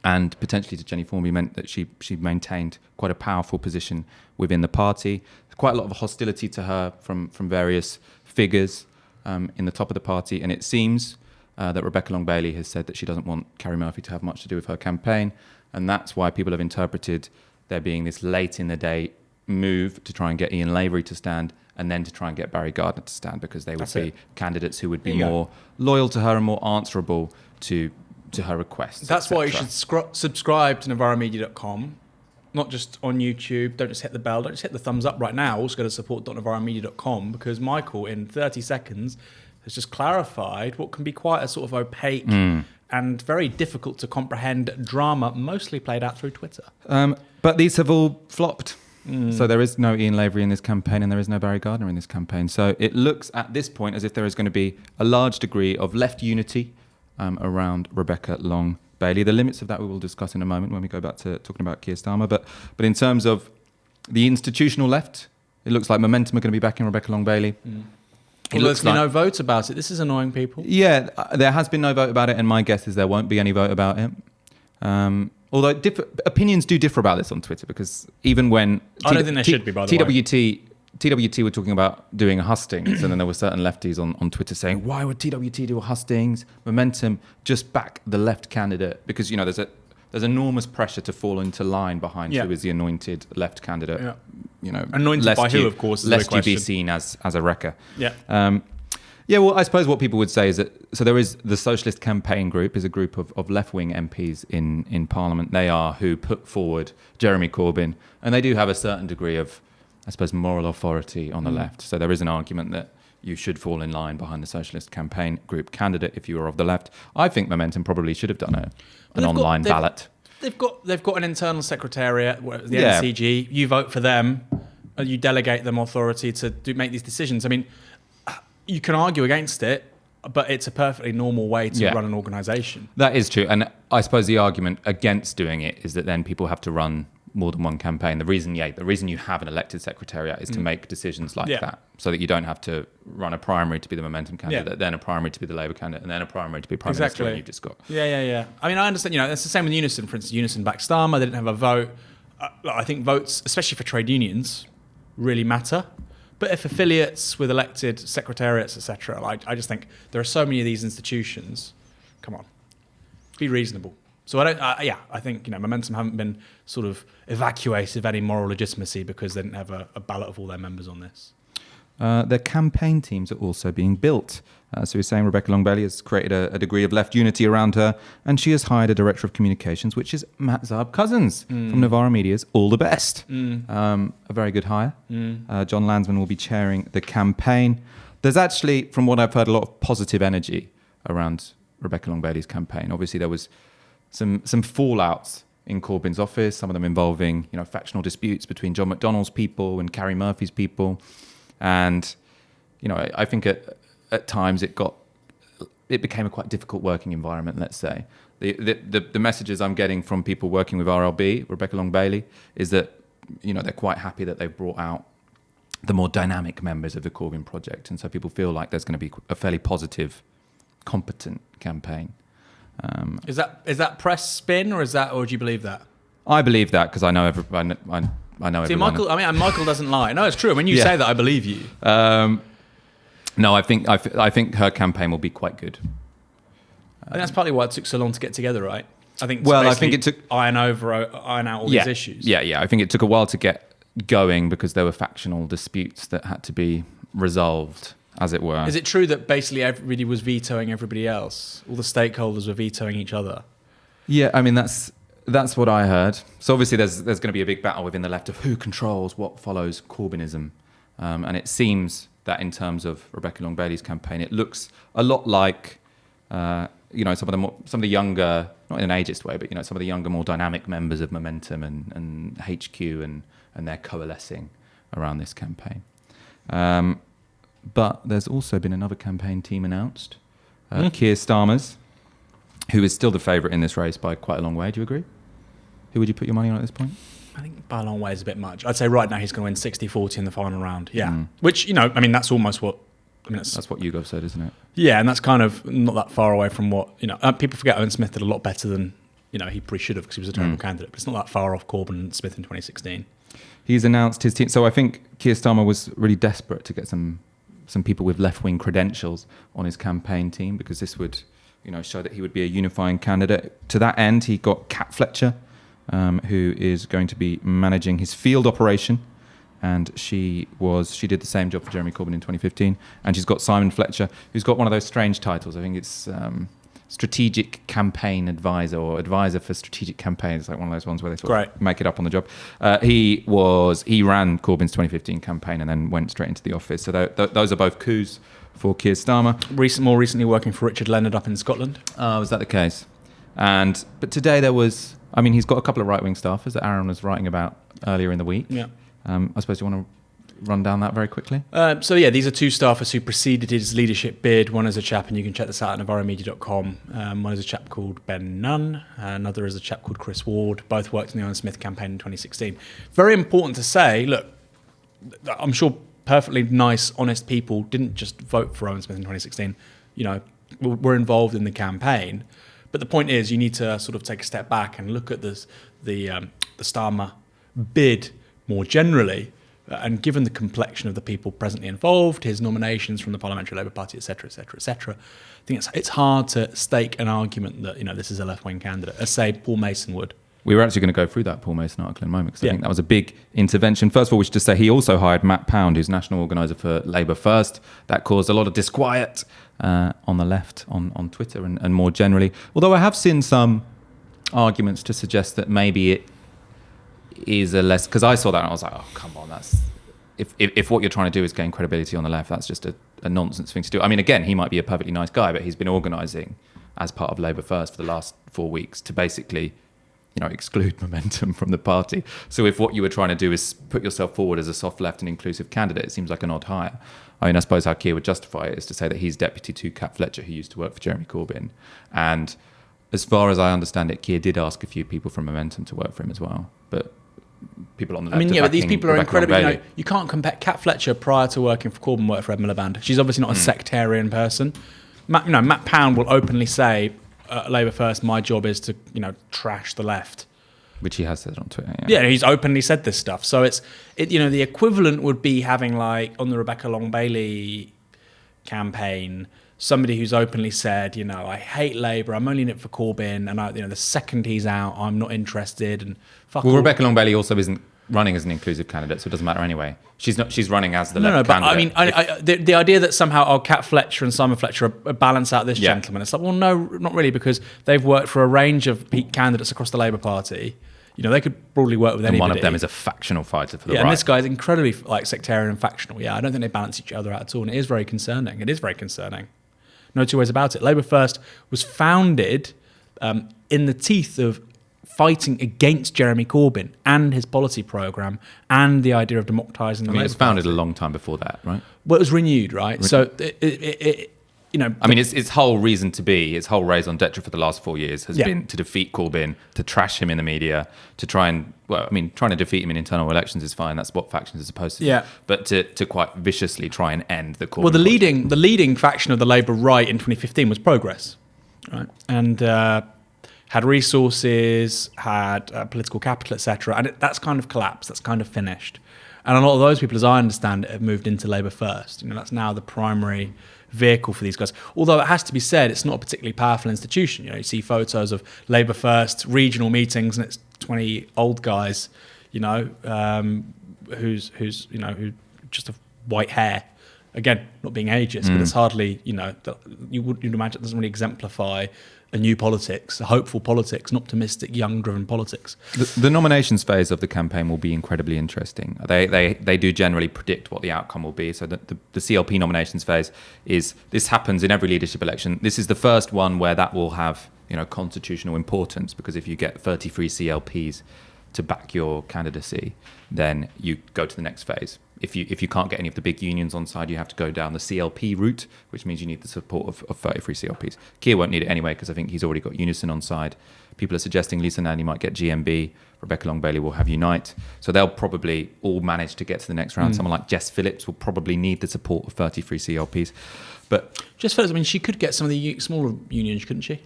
Speaker 1: and potentially to Jenny Formby meant that she maintained quite a powerful position within the party. There's quite a lot of hostility to her from various figures in the top of the party, and it seems that Rebecca Long-Bailey has said that she doesn't want Carrie Murphy to have much to do with her campaign, and that's why people have interpreted there being this late in the day move to try and get Ian Lavery to stand, and then to try and get Barry Gardner to stand, because they would be candidates who would be more loyal to her and more answerable to her requests.
Speaker 2: That's why you should subscribe to novaramedia.com, not just on YouTube. Don't just hit the bell. Don't just hit the thumbs up right now. Also go to support.novaramedia.com, because Michael, in 30 seconds, has just clarified what can be quite a sort of opaque and very difficult to comprehend drama, mostly played out through Twitter.
Speaker 1: But these have all flopped. So there is no Ian Lavery in this campaign, and there is no Barry Gardner in this campaign. So it looks at this point as if there is going to be a large degree of left unity around Rebecca Long-Bailey. The limits of that we will discuss in a moment when we go back to talking about Keir Starmer. But in terms of the institutional left, it looks like Momentum are going to be backing Rebecca Long-Bailey.
Speaker 2: Well, there's been no vote about it. This is annoying people.
Speaker 1: Yeah, there has been no vote about it, and my guess is there won't be any vote about it. Although opinions do differ about this on Twitter, because even when
Speaker 2: I don't think there should be, by the way.
Speaker 1: TWT were talking about doing a hustings, and then there were certain lefties on Twitter saying, why would TWT do a hustings? Momentum, just back the left candidate, because there's enormous pressure to fall into line behind who is the anointed left candidate.
Speaker 2: Anointed by who, of course, is
Speaker 1: lest
Speaker 2: the
Speaker 1: you be
Speaker 2: question.
Speaker 1: seen as a wrecker.
Speaker 2: Yeah.
Speaker 1: Well, I suppose what people would say is that, so there is the Socialist Campaign Group, is a group of left-wing MPs in Parliament. They are who put forward Jeremy Corbyn, and they do have a certain degree of, I suppose, moral authority on the left. So there is an argument that you should fall in line behind the Socialist Campaign Group candidate if you are of the left. I think Momentum probably should have done an online ballot.
Speaker 2: They've got an internal secretariat, the NCG. You vote for them, you delegate them authority to make these decisions. I mean, you can argue against it, but it's a perfectly normal way to run an organisation.
Speaker 1: That is true. And I suppose the argument against doing it is that then people have to run more than one campaign. The reason you have an elected secretariat is to make decisions like that, so that you don't have to run a primary to be the Momentum candidate, then a primary to be the Labour candidate, and then a primary to be Prime Minister, and you've just got...
Speaker 2: Yeah. I mean, I understand, it's the same with Unison. For instance, Unison backed Starmer, they didn't have a vote. I think votes, especially for trade unions, really matter. But if affiliates with elected secretariats, etc., I just think there are so many of these institutions. Come on, be reasonable. So I think Momentum haven't been sort of evacuated of any moral legitimacy because they didn't have a ballot of all their members on this.
Speaker 1: Their campaign teams are also being built. So he's saying Rebecca Long-Bailey has created a degree of left unity around her, and she has hired a director of communications, which is Matt Zarb-Cousins from Novara Media's All the Best. A very good hire. John Landsman will be chairing the campaign. There's actually, from what I've heard, a lot of positive energy around Rebecca Long-Bailey's campaign. Obviously, there was some fallouts in Corbyn's office, some of them involving factional disputes between John McDonnell's people and Carrie Murphy's people. And I think at times it became a quite difficult working environment, let's say. The messages I'm getting from people working with RLB, Rebecca Long-Bailey, is that they're quite happy that they've brought out the more dynamic members of the Corbyn project, and so people feel like there's going to be a fairly positive, competent campaign.
Speaker 2: Is that press spin, or do you believe that?
Speaker 1: I believe that because I know everyone.
Speaker 2: See, Michael doesn't lie. No, it's true. When you say that, I believe you.
Speaker 1: No, I think her campaign will be quite good.
Speaker 2: I think that's partly why it took so long to get together, right? I think it took iron out all these issues.
Speaker 1: Yeah. I think it took a while to get going because there were factional disputes that had to be resolved, as it were.
Speaker 2: Is it true that basically everybody was vetoing everybody else? All the stakeholders were vetoing each other?
Speaker 1: Yeah, I mean that's what I heard. So obviously there's going to be a big battle within the left of who controls what follows Corbynism, and it seems that in terms of Rebecca Long-Bailey's campaign, it looks a lot like, some of the younger, not in an ageist way, but some of the younger, more dynamic members of Momentum and HQ, and they're coalescing around this campaign. But there's also been another campaign team announced, Keir Starmer's, who is still the favourite in this race by quite a long way. Do you agree? Who would you put your money on at this point?
Speaker 2: I think by a long way is a bit much. I'd say right now he's going to win 60-40 in the final round. Yeah. Which, that's almost what... that's what
Speaker 1: YouGov said, isn't it?
Speaker 2: Yeah, and that's kind of not that far away from what... people forget Owen Smith did a lot better than, he probably should have, because he was a terrible candidate. But it's not that far off Corbyn and Smith in 2016.
Speaker 1: He's announced his team. So I think Keir Starmer was really desperate to get some people with left-wing credentials on his campaign team, because this would, show that he would be a unifying candidate. To that end, he got Cat Fletcher, who is going to be managing his field operation, and she did the same job for Jeremy Corbyn in 2015. And she's got Simon Fletcher, who's got one of those strange titles. I think it's strategic campaign advisor, or advisor for strategic campaigns, like one of those ones where they sort of make it up on the job. He ran Corbyn's 2015 campaign and then went straight into the office. So those are both coups for Keir Starmer.
Speaker 2: More recently working for Richard Leonard up in Scotland.
Speaker 1: Was that the case? But today there was... he's got a couple of right-wing staffers that Aaron was writing about earlier in the week.
Speaker 2: Yeah.
Speaker 1: I suppose you want to run down that very quickly?
Speaker 2: These are two staffers who preceded his leadership bid. One is a chap, and you can check this out at novaramedia.com. One is a chap called Ben Nunn. Another is a chap called Chris Ward. Both worked in the Owen Smith campaign in 2016. Very important to say, look, I'm sure perfectly nice, honest people didn't just vote for Owen Smith in 2016. Were involved in the campaign. But the point is, you need to sort of take a step back and look at the Starmer bid more generally, and given the complexion of the people presently involved, his nominations from the Parliamentary Labour Party, etc., I think it's hard to stake an argument that this is a left-wing candidate, as say Paul Mason would.
Speaker 1: We were actually going to go through that Paul Mason article in a moment, because I think that was a big intervention. First of all, we should just say he also hired Matt Pound, who's national organiser for Labour First. That caused a lot of disquiet on the left, on Twitter and more generally. Although I have seen some arguments to suggest that maybe it is a less... Because I saw that and I was like, oh, come on, that's... If what you're trying to do is gain credibility on the left, that's just a nonsense thing to do. Again, he might be a perfectly nice guy, but he's been organising as part of Labour First for the last 4 weeks to basically... exclude Momentum from the party. So if what you were trying to do is put yourself forward as a soft left and inclusive candidate, it seems like an odd hire. I suppose how Keir would justify it is to say that he's deputy to Cat Fletcher, who used to work for Jeremy Corbyn. And as far as I understand it, Keir did ask a few people from Momentum to work for him as well. But people on the left
Speaker 2: but these people are incredibly... you can't compare... Cat Fletcher, prior to working for Corbyn, worked for Ed Miliband. She's obviously not a sectarian person. Matt Pound will openly say... Labour First, my job is to, trash the left.
Speaker 1: Which he has said on Twitter.
Speaker 2: Yeah, he's openly said this stuff. So the equivalent would be having, like, on the Rebecca Long-Bailey campaign, somebody who's openly said, I hate Labour, I'm only in it for Corbyn, and the second he's out, I'm not interested, and fuck all.
Speaker 1: Rebecca Long-Bailey also isn't running as an inclusive candidate, so it doesn't matter anyway. She's running as the left candidate.
Speaker 2: But the idea that somehow Cat Fletcher and Simon Fletcher balance out this gentleman, it's like, well, no, not really, because they've worked for a range of candidates across the Labour Party. They could broadly work with anybody.
Speaker 1: And one of them is a factional fighter for the right.
Speaker 2: And this guy's incredibly sectarian and factional. Yeah, I don't think they balance each other out at all, and it is very concerning. No two ways about it. Labour First was founded in the teeth of fighting against Jeremy Corbyn and his policy programme and the idea of democratising the Labour Party.
Speaker 1: It was founded a long time before that, right?
Speaker 2: Well, it was renewed, right? So,
Speaker 1: its whole reason to be, its whole raison d'etre for the last 4 years has been to defeat Corbyn, to trash him in the media, to trying to defeat him in internal elections is fine. That's what factions are supposed to do. But to quite viciously try and end the Corbyn...
Speaker 2: Well, the leading faction of the Labour right in 2015 was Progress, right? And... had resources, had political capital, etc. And that's kind of collapsed, that's kind of finished. And a lot of those people, as I understand it, have moved into Labour First. That's now the primary vehicle for these guys. Although it has to be said, it's not a particularly powerful institution. You see photos of Labour First regional meetings, and it's 20 old guys, who just have white hair. Again, not being ageist, but it's hardly, you'd imagine it doesn't really exemplify a new politics, a hopeful politics, an optimistic, young-driven politics.
Speaker 1: The nominations phase of the campaign will be incredibly interesting. They do generally predict what the outcome will be. So the CLP nominations phase this happens in every leadership election. This is the first one where that will have constitutional importance, because if you get 33 CLPs to back your candidacy, then you go to the next phase. If you can't get any of the big unions on side, you have to go down the CLP route, which means you need the support of 33 CLPs. Keir won't need it anyway, because I think he's already got Unison on side. People are suggesting Lisa Nandy might get GMB, Rebecca Long-Bailey will have Unite. So they'll probably all manage to get to the next round. Someone like Jess Phillips will probably need the support of 33 CLPs. But
Speaker 2: Jess Phillips, I mean, she could get some of the smaller unions, couldn't she?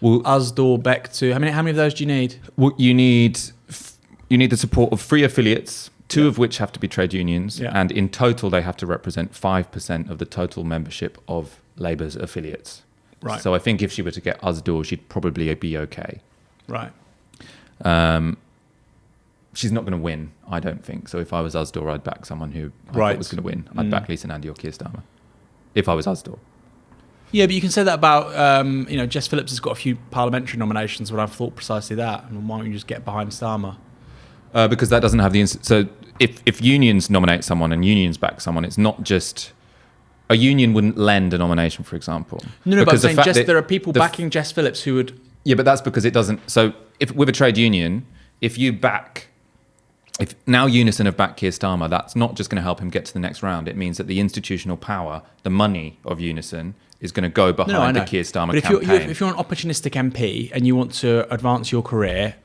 Speaker 1: Well,
Speaker 2: Usdaw, Beck, how many of those do you need?
Speaker 1: Well, you need the support of 3 affiliates, 2 of which have to be trade unions, and in total they have to represent 5% of the total membership of Labour's affiliates.
Speaker 2: Right.
Speaker 1: So I think if she were to get Usdaw, she'd probably be okay.
Speaker 2: Right.
Speaker 1: She's not going to win, I don't think. So if I was Usdaw, I'd back someone who I
Speaker 2: Right.
Speaker 1: thought was going to win. I'd back Lisa Nandy or Keir Starmer, if I was Usdaw.
Speaker 2: Yeah, but you can say that about, Jess Phillips has got a few parliamentary nominations, but I've thought precisely that. And why don't you just get behind Starmer?
Speaker 1: Because that doesn't have the... So if unions nominate someone and unions back someone, it's not just... A union wouldn't lend a nomination, for example.
Speaker 2: No, but I'm saying there are people backing Jess Phillips who would...
Speaker 1: Yeah, but that's because it doesn't... So if with a trade union, if now Unison have backed Keir Starmer, that's not just going to help him get to the next round. It means that the institutional power, the money of Unison, is going to go behind the Keir Starmer campaign.
Speaker 2: If you're an opportunistic MP and you want to advance your career,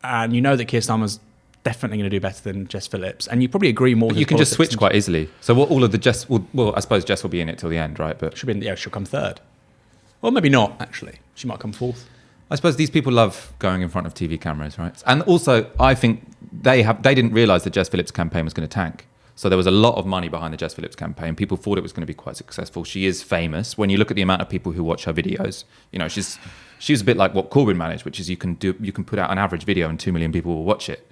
Speaker 2: and you know that Keir Starmer's definitely going to do better than Jess Phillips, and you probably agree more.
Speaker 1: But you can just switch quite easily. So what all of the Jess... Well, I suppose Jess will be in it till the end, right? But
Speaker 2: she'll come third. Well, maybe not, actually. She might come fourth.
Speaker 1: I suppose these people love going in front of TV cameras, right? And also, I think they didn't realise the Jess Phillips campaign was going to tank. So there was a lot of money behind the Jess Phillips campaign. People thought it was going to be quite successful. She is famous. When you look at the amount of people who watch her videos, she's a bit like what Corbyn managed, which is you can put out an average video and 2 million people will watch it.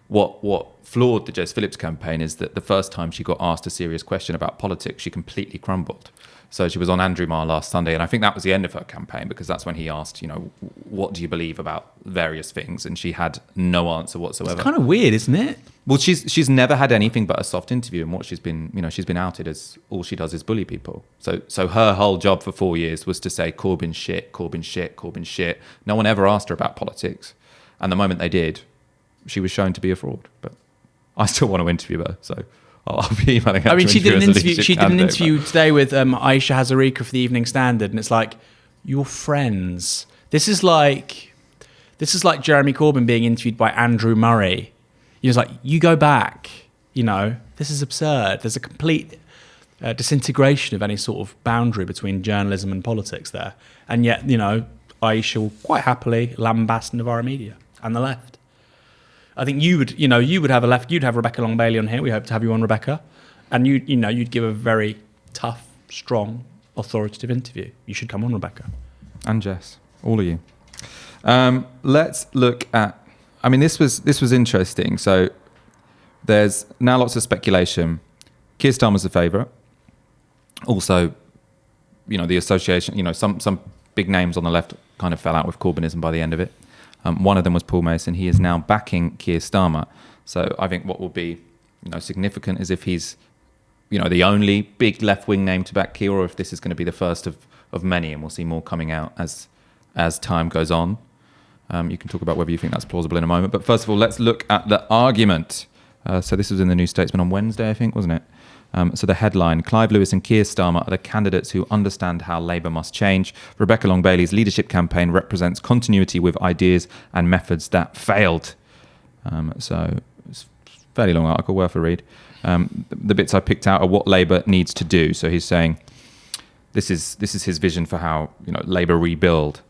Speaker 1: What flawed the Jess Phillips campaign is that the first time she got asked a serious question about politics, she completely crumbled. So she was on Andrew Marr last Sunday, and I think that was the end of her campaign, because that's when he asked, what do you believe about various things? And she had no answer whatsoever.
Speaker 2: It's kind of weird, isn't it?
Speaker 1: Well, she's never had anything but a soft interview, and what she's been outed as all she does is bully people. So her whole job for 4 years was to say Corbyn shit, Corbyn shit, Corbyn shit. No one ever asked her about politics, and the moment they did, she was shown to be a fraud. But I still want to interview her, so I'll be emailing her.
Speaker 2: I mean, she did an interview today with Aisha Hazarika for the Evening Standard, and it's like, you're friends. This is like Jeremy Corbyn being interviewed by Andrew Murray. He was like, you go back. This is absurd. There's a complete disintegration of any sort of boundary between journalism and politics there, and yet Aisha will quite happily lambast Novara Media and the left. I think you would have a left. You'd have Rebecca Long-Bailey on here. We hope to have you on, Rebecca, and you'd give a very tough, strong, authoritative interview. You should come on, Rebecca,
Speaker 1: and Jess, all of you. Let's look at. I mean, this was interesting. So there's now lots of speculation. Keir Starmer's the favourite. Also, the association. Some big names on the left kind of fell out with Corbynism by the end of it. One of them was Paul Mason. He is now backing Keir Starmer. So I think what will be, significant is if he's, the only big left-wing name to back Keir, or if this is going to be the first of many, and we'll see more coming out as time goes on. You can talk about whether you think that's plausible in a moment. But first of all, let's look at the argument. So this was in the New Statesman on Wednesday, I think, wasn't it? So the headline, Clive Lewis and Keir Starmer are the candidates who understand how Labour must change. Rebecca Long-Bailey's leadership campaign represents continuity with ideas and methods that failed. So it's a fairly long article, worth a read. The bits I picked out are what Labour needs to do. So he's saying this is his vision for how Labour rebuild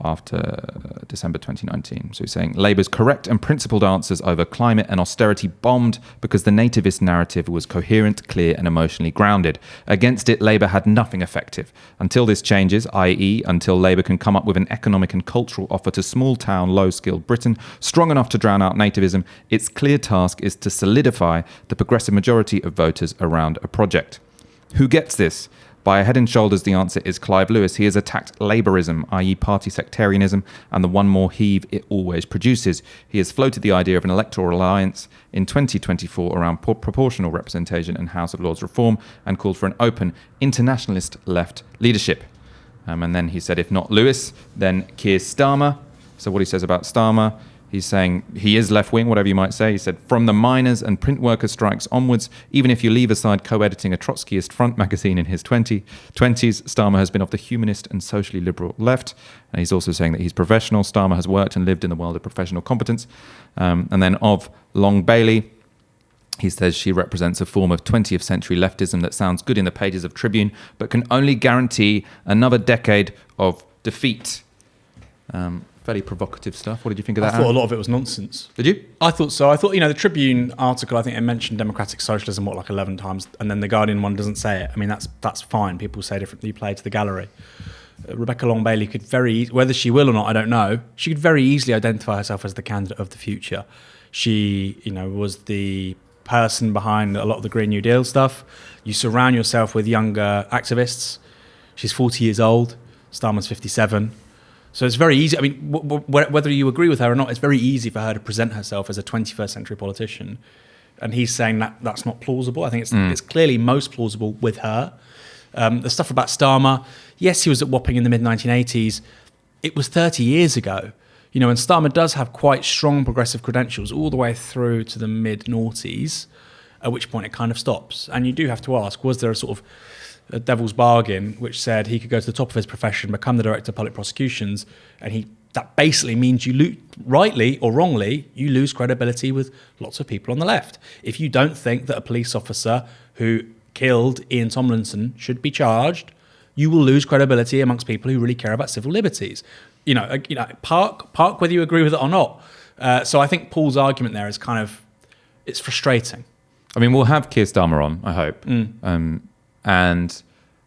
Speaker 1: after December 2019. So he's saying Labour's correct and principled answers over climate and austerity bombed because the nativist narrative was coherent, clear and emotionally grounded. Against it, Labour had nothing effective. Until this changes, i.e. until Labour can come up with an economic and cultural offer to small-town, low-skilled Britain, strong enough to drown out nativism, its clear task is to solidify the progressive majority of voters around a project. Who gets this? By a head and shoulders, the answer is Clive Lewis. He has attacked Labourism, i.e. party sectarianism, and the one more heave it always produces. He has floated the idea of an electoral alliance in 2024 around proportional representation and House of Lords reform, and called for an open, internationalist left leadership. And then he said, if not Lewis, then Keir Starmer. So what he says about Starmer, he's saying he is left-wing, whatever you might say. He said, from the miners' and print worker strikes onwards, even if you leave aside co-editing a Trotskyist front magazine in his 20s, Starmer has been of the humanist and socially liberal left. And he's also saying that he's professional. Starmer has worked and lived in the world of professional competence. And then of Long Bailey, he says she represents a form of 20th century leftism that sounds good in the pages of Tribune, but can only guarantee another decade of defeat. Fairly provocative stuff. What did you think of that?
Speaker 2: I thought a lot of it was nonsense.
Speaker 1: Did you?
Speaker 2: I thought so. I thought, the Tribune article, I think it mentioned democratic socialism, like 11 times, and then the Guardian one doesn't say it. I mean, that's fine. People say differently. You play to the gallery. Rebecca Long Bailey could whether she will or not, I don't know, she could very easily identify herself as the candidate of the future. She, was the person behind a lot of the Green New Deal stuff. You surround yourself with younger activists. She's 40 years old. Starmer's 57. So it's very easy. I mean, whether you agree with her or not, it's very easy for her to present herself as a 21st century politician. And he's saying that that's not plausible. I think it's clearly most plausible with her. The stuff about Starmer, yes, he was at Wapping in the mid-1980s. It was 30 years ago. And Starmer does have quite strong progressive credentials all the way through to the mid-noughties, at which point it kind of stops. And you do have to ask, was there a sort of a devil's bargain which said he could go to the top of his profession, become the director of public prosecutions, and that basically means you lose, rightly or wrongly, you lose credibility with lots of people on the left. If you don't think that a police officer who killed Ian Tomlinson should be charged, you will lose credibility amongst people who really care about civil liberties. Park whether you agree with it or not. So I think Paul's argument there is it's frustrating.
Speaker 1: I mean, we'll have Keir Starmer on, I hope. And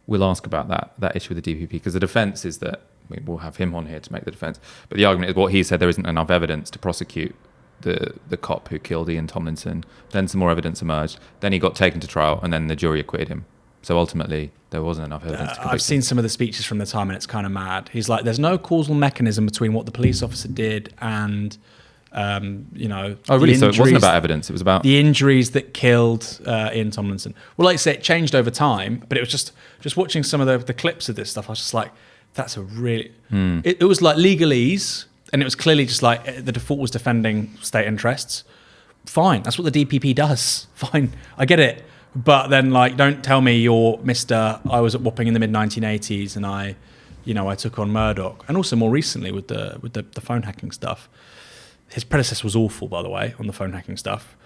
Speaker 1: we'll ask about that issue with the DPP, because the defence is that we'll have him on here to make the defence. But the argument is what he said, there isn't enough evidence to prosecute the cop who killed Ian Tomlinson. Then some more evidence emerged. Then he got taken to trial, and then the jury acquitted him. So ultimately, there wasn't enough evidence to convict
Speaker 2: I've seen some of the speeches from the time, and it's kind of mad. He's like, there's no causal mechanism between what the police officer did and
Speaker 1: Oh, really? So it wasn't about evidence. It was about
Speaker 2: the injuries that killed Ian Tomlinson. Well, like I say, it changed over time, but it was just watching some of the clips of this stuff. I was just like, that's a really. It was like legalese, and it was clearly just like the default was defending state interests. Fine, that's what the DPP does. Fine, I get it. But then, don't tell me you're Mr. I was at Wapping in the mid-1980s, and I took on Murdoch, and also more recently with the phone hacking stuff. His predecessor was awful, by the way, on the phone hacking stuff.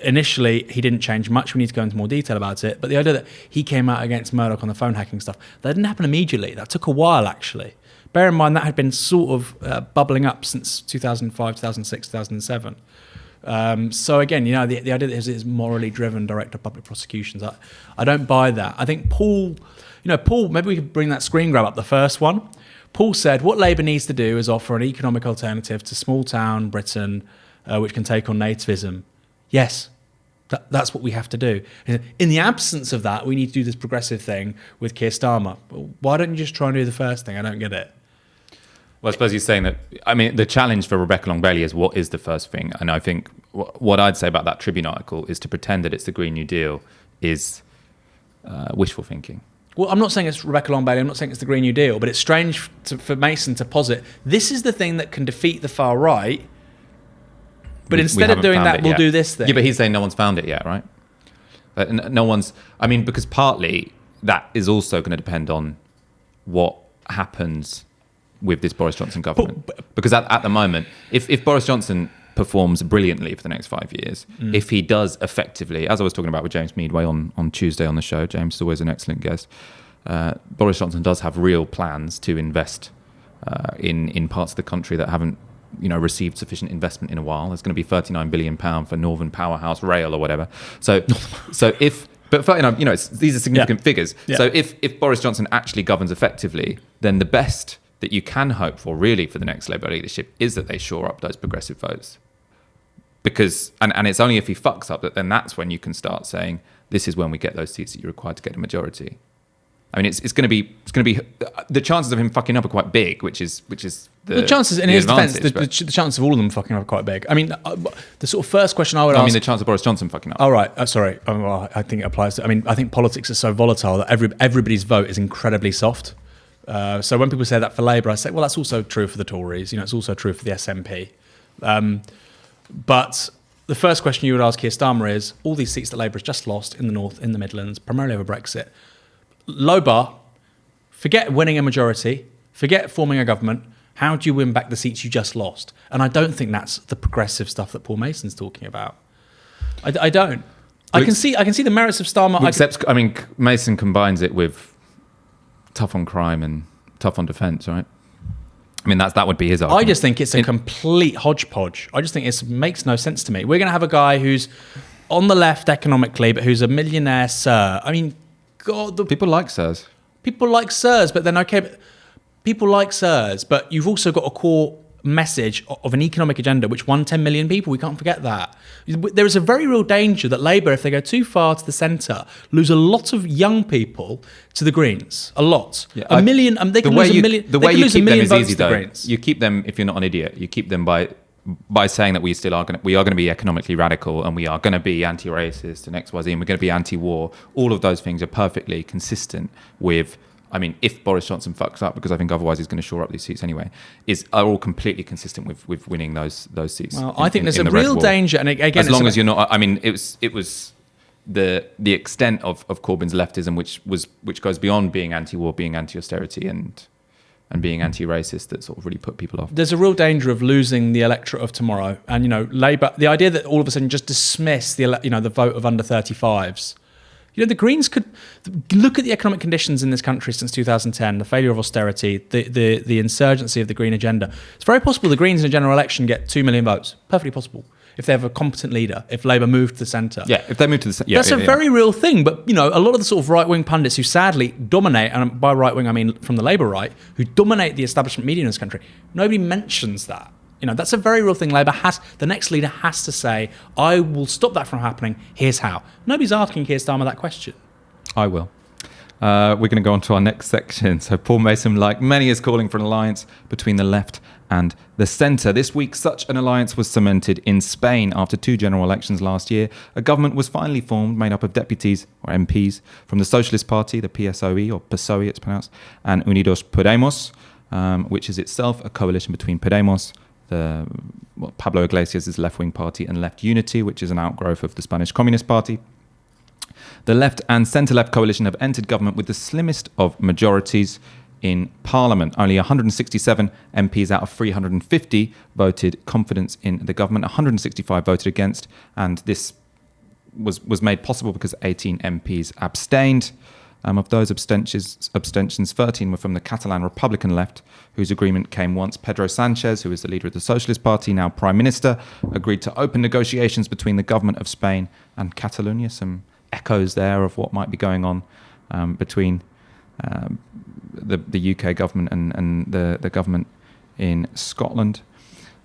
Speaker 2: Initially, he didn't change much. We need to go into more detail about it. But the idea that he came out against Murdoch on the phone hacking stuff, that didn't happen immediately. That took a while, actually. Bear in mind, that had been sort of bubbling up since 2005, 2006, 2007. So again, the idea that it is morally driven director of public prosecutions, I don't buy that. I think Paul, maybe we could bring that screen grab up, the first one. Paul said, what Labour needs to do is offer an economic alternative to small-town Britain, which can take on nativism. Yes, that's what we have to do. In the absence of that, we need to do this progressive thing with Keir Starmer. Why don't you just try and do the first thing? I don't get it.
Speaker 1: Well, I suppose he's saying that, the challenge for Rebecca Long Bailey is what is the first thing? And I think what I'd say about that Tribune article is to pretend that it's the Green New Deal is wishful thinking.
Speaker 2: Well, I'm not saying it's Rebecca Long Bailey, I'm not saying it's the Green New Deal, but it's strange for Mason to posit, this is the thing that can defeat the far right, but instead of doing that, we'll do this thing.
Speaker 1: Yeah, but he's saying no one's found it yet, right? No one's, because partly that is also going to depend on what happens with this Boris Johnson government. Because at the moment, if Boris Johnson performs brilliantly for the next 5 years, if he does effectively, as I was talking about with James Meadway on Tuesday on the show, James is always an excellent guest, Boris Johnson does have real plans to invest in parts of the country that haven't received sufficient investment in a while. There's going to be £39 billion for Northern Powerhouse Rail or whatever. These are significant figures. Yeah. So if Boris Johnson actually governs effectively, then the best that you can hope for really for the next Labour leadership is that they shore up those progressive votes. Because, and it's only if he fucks up that then that's when you can start saying, this is when we get those seats that you're required to get a majority. I mean, it's going to be the chances of him fucking up are quite big, which is
Speaker 2: the chances in his defence. The
Speaker 1: but-
Speaker 2: chances of all of them fucking up are quite big. I mean, the sort of first question I would ask.
Speaker 1: I mean, the chance of Boris Johnson fucking up.
Speaker 2: Oh, right. Sorry. Well, I think it applies to. I mean, I think politics is so volatile that everybody's vote is incredibly soft. So when people say that for Labour, I say, well, that's also true for the Tories. You know, it's also true for the SNP. But the first question you would ask Keir Starmer is, all these seats that Labour has just lost in the North, in the Midlands, primarily over Brexit, low bar, forget winning a majority, forget forming a government. How do you win back the seats you just lost? And I don't think that's the progressive stuff that Paul Mason's talking about. I don't. I can see the merits of Starmer.
Speaker 1: Except, I mean, Mason combines it with tough on crime and tough on defence, right? I mean, that would be his argument.
Speaker 2: I just think it's a complete hodgepodge. I just think it makes no sense to me. We're going to have a guy who's on the left economically, but who's a millionaire sir. I mean, God,
Speaker 1: people like sirs.
Speaker 2: People like sirs, but then people like sirs, but you've also got a core message of an economic agenda which won 10 million people. We can't forget that. There is a very real danger that Labour, if they go too far to the centre, lose a lot of young people to the Greens. A lot.
Speaker 1: Yeah,
Speaker 2: a million. They could lose a million.
Speaker 1: The way you keep them is easy, though.
Speaker 2: Greens.
Speaker 1: You keep them, if you're not an idiot, you keep them by saying that we are going to be economically radical, and we are going to be anti-racist and XYZ, and we're going to be anti-war. All of those things are perfectly consistent with. I mean, if Boris Johnson fucks up, because I think otherwise he's going to shore up these seats anyway, are all completely consistent with winning those seats.
Speaker 2: Well, I think there's a real danger, and again,
Speaker 1: as long as you're not. I mean, it was the extent of Corbyn's leftism, which goes beyond being anti-war, being anti-austerity, and being anti-racist, that sort of really put people off.
Speaker 2: There's a real danger of losing the electorate of tomorrow, and Labour. The idea that all of a sudden just dismiss the vote of under 35s. The Greens could look at the economic conditions in this country since 2010, the failure of austerity, the insurgency of the Green agenda. It's very possible the Greens in a general election get 2 million votes. Perfectly possible. If they have a competent leader, if Labour move to the centre.
Speaker 1: Yeah, if they move to the centre.
Speaker 2: That's a very real thing. But, a lot of the sort of right-wing pundits who sadly dominate, and by right-wing I mean from the Labour right, who dominate the establishment media in this country, nobody mentions that. That's a very real thing. The next leader has to say, I will stop that from happening. Here's how. Nobody's asking Keir Starmer that question.
Speaker 1: I will. We're going to go on to our next section. So Paul Mason, like many, is calling for an alliance between the left and the centre. This week, such an alliance was cemented in Spain after 2 general elections last year. A government was finally formed, made up of deputies, or MPs, from the Socialist Party, the PSOE, or PSOE it's pronounced, and Unidos Podemos, which is itself a coalition between Podemos, Pablo Iglesias' left-wing party, and Left Unity, which is an outgrowth of the Spanish Communist Party. The left and centre-left coalition have entered government with the slimmest of majorities in Parliament. Only 167 MPs out of 350 voted confidence in the government. 165 voted against, and this was made possible because 18 MPs abstained. Of those abstentions, 13 were from the Catalan Republican left, whose agreement came once Pedro Sanchez, who is the leader of the Socialist Party, now Prime Minister, agreed to open negotiations between the government of Spain and Catalonia. Some echoes there of what might be going on between the UK government and the government in Scotland.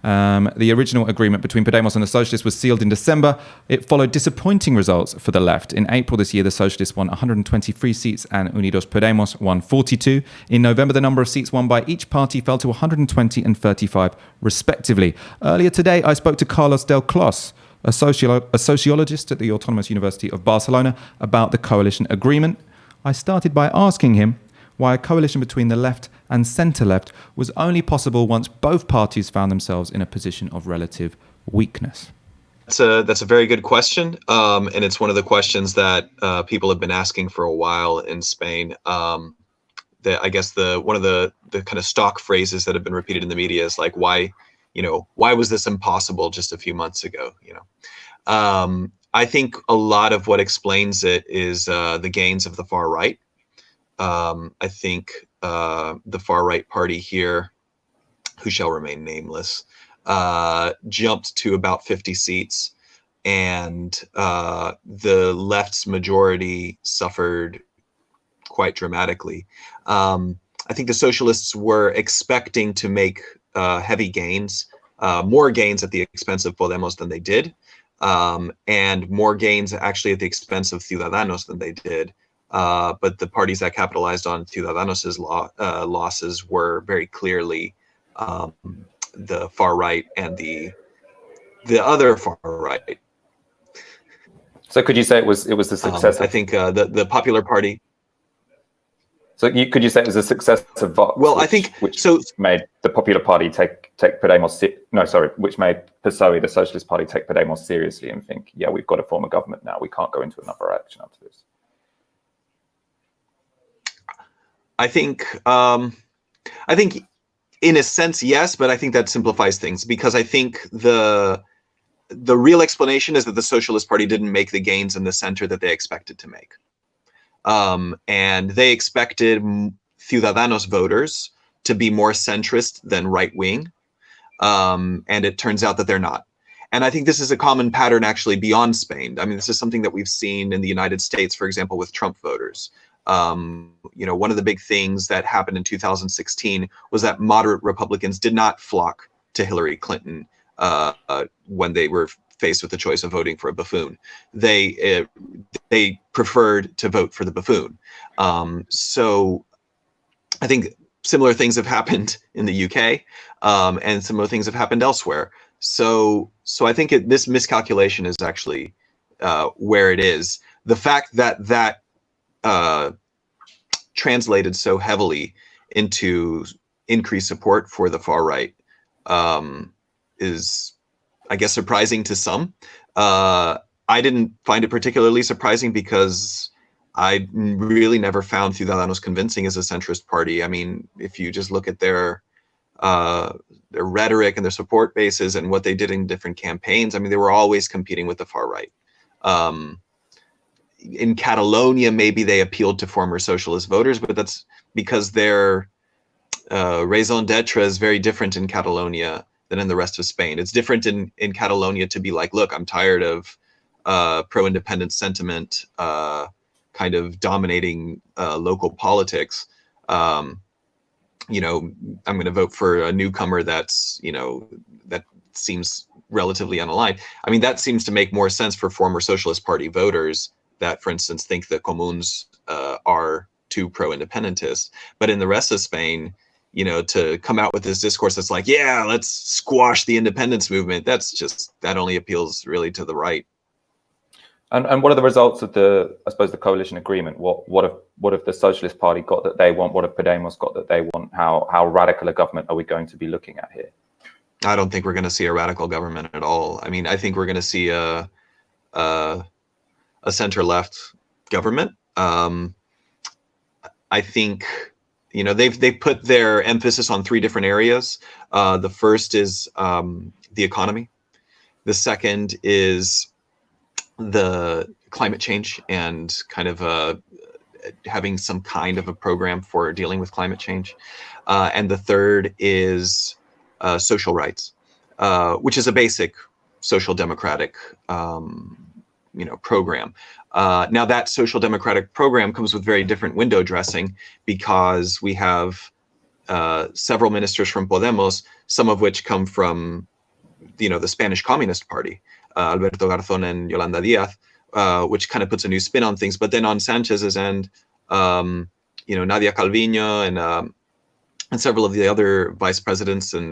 Speaker 1: The original agreement between Podemos and the Socialists was sealed in December. It followed disappointing results for the left. In April this year, the Socialists won 123 seats and Unidos Podemos won 42. In November, the number of seats won by each party fell to 120 and 35, respectively. Earlier today, I spoke to Carlos Delclos, a sociologist at the Autonomous University of Barcelona, about the coalition agreement. I started by asking him why a coalition between the left and centre-left was only possible once both parties found themselves in a position of relative weakness.
Speaker 10: That's a very good question, and it's one of the questions that people have been asking for a while in Spain. I guess one of the kind of stock phrases that have been repeated in the media is like, why was this impossible just a few months ago? I think a lot of what explains it is the gains of the far right. I think the far right party here, who shall remain nameless, jumped to about 50 seats, and the left's majority suffered quite dramatically. I think the socialists were expecting to make heavy gains, more gains at the expense of Podemos than they did, and more gains actually at the expense of Ciudadanos than they did. but the parties that capitalized on Ciudadanos' losses were very clearly the far right and the other far right.
Speaker 11: So could you say it was the success?
Speaker 10: I think the Popular Party.
Speaker 11: So could you say it was a success of Vox?
Speaker 10: Well, I think
Speaker 11: which made the Popular Party take Podemos. Which made PSOE, the Socialist Party, take Podemos seriously and think, yeah, we've got to form a government now. We can't go into another election after this.
Speaker 10: I think in a sense, yes, but I think that simplifies things, because I think the real explanation is that the Socialist Party didn't make the gains in the center that they expected to make. And they expected Ciudadanos voters to be more centrist than right-wing. And it turns out that they're not. And I think this is a common pattern actually beyond Spain. I mean, this is something that we've seen in the United States, for example, with Trump voters. One of the big things that happened in 2016 was that moderate Republicans did not flock to Hillary Clinton when they were faced with the choice of voting for a buffoon. They preferred to vote for the buffoon. So I think similar things have happened in the UK, and similar things have happened elsewhere. So I think this miscalculation is actually where it is. The fact that translated so heavily into increased support for the far right is, I guess, surprising to some. I didn't find it particularly surprising because I really never found Ciudadanos convincing as a centrist party. I mean, if you just look at their rhetoric and their support bases and what they did in different campaigns, I mean, they were always competing with the far right. In Catalonia, maybe they appealed to former socialist voters, but that's because their raison d'etre is very different in Catalonia than in the rest of Spain. It's different in Catalonia to be like, look, I'm tired of pro-independence sentiment kind of dominating local politics. I'm going to vote for a newcomer that's, that seems relatively unaligned. I mean, that seems to make more sense for former Socialist Party voters that, for instance, think the Comuns are too pro-independentist. But in the rest of Spain, to come out with this discourse that's like, yeah, let's squash the independence movement, that only appeals really to the right.
Speaker 11: And what are the results of the coalition agreement? What have the Socialist Party got that they want? What have Podemos got that they want? How radical a government are we going to be looking at here?
Speaker 10: I don't think we're going to see a radical government at all. I mean, I think we're going to see a center-left government. I think, they've put their emphasis on three different areas. The first is the economy. The second is the climate change and kind of having some kind of a program for dealing with climate change. And the third is social rights, which is a basic social democratic program. Now that social democratic program comes with very different window dressing, because we have several ministers from Podemos, some of which come from the Spanish Communist Party, Alberto Garzón and Yolanda Díaz, which kind of puts a new spin on things. But then on Sanchez's end, Nadia Calviño and several of the other vice presidents and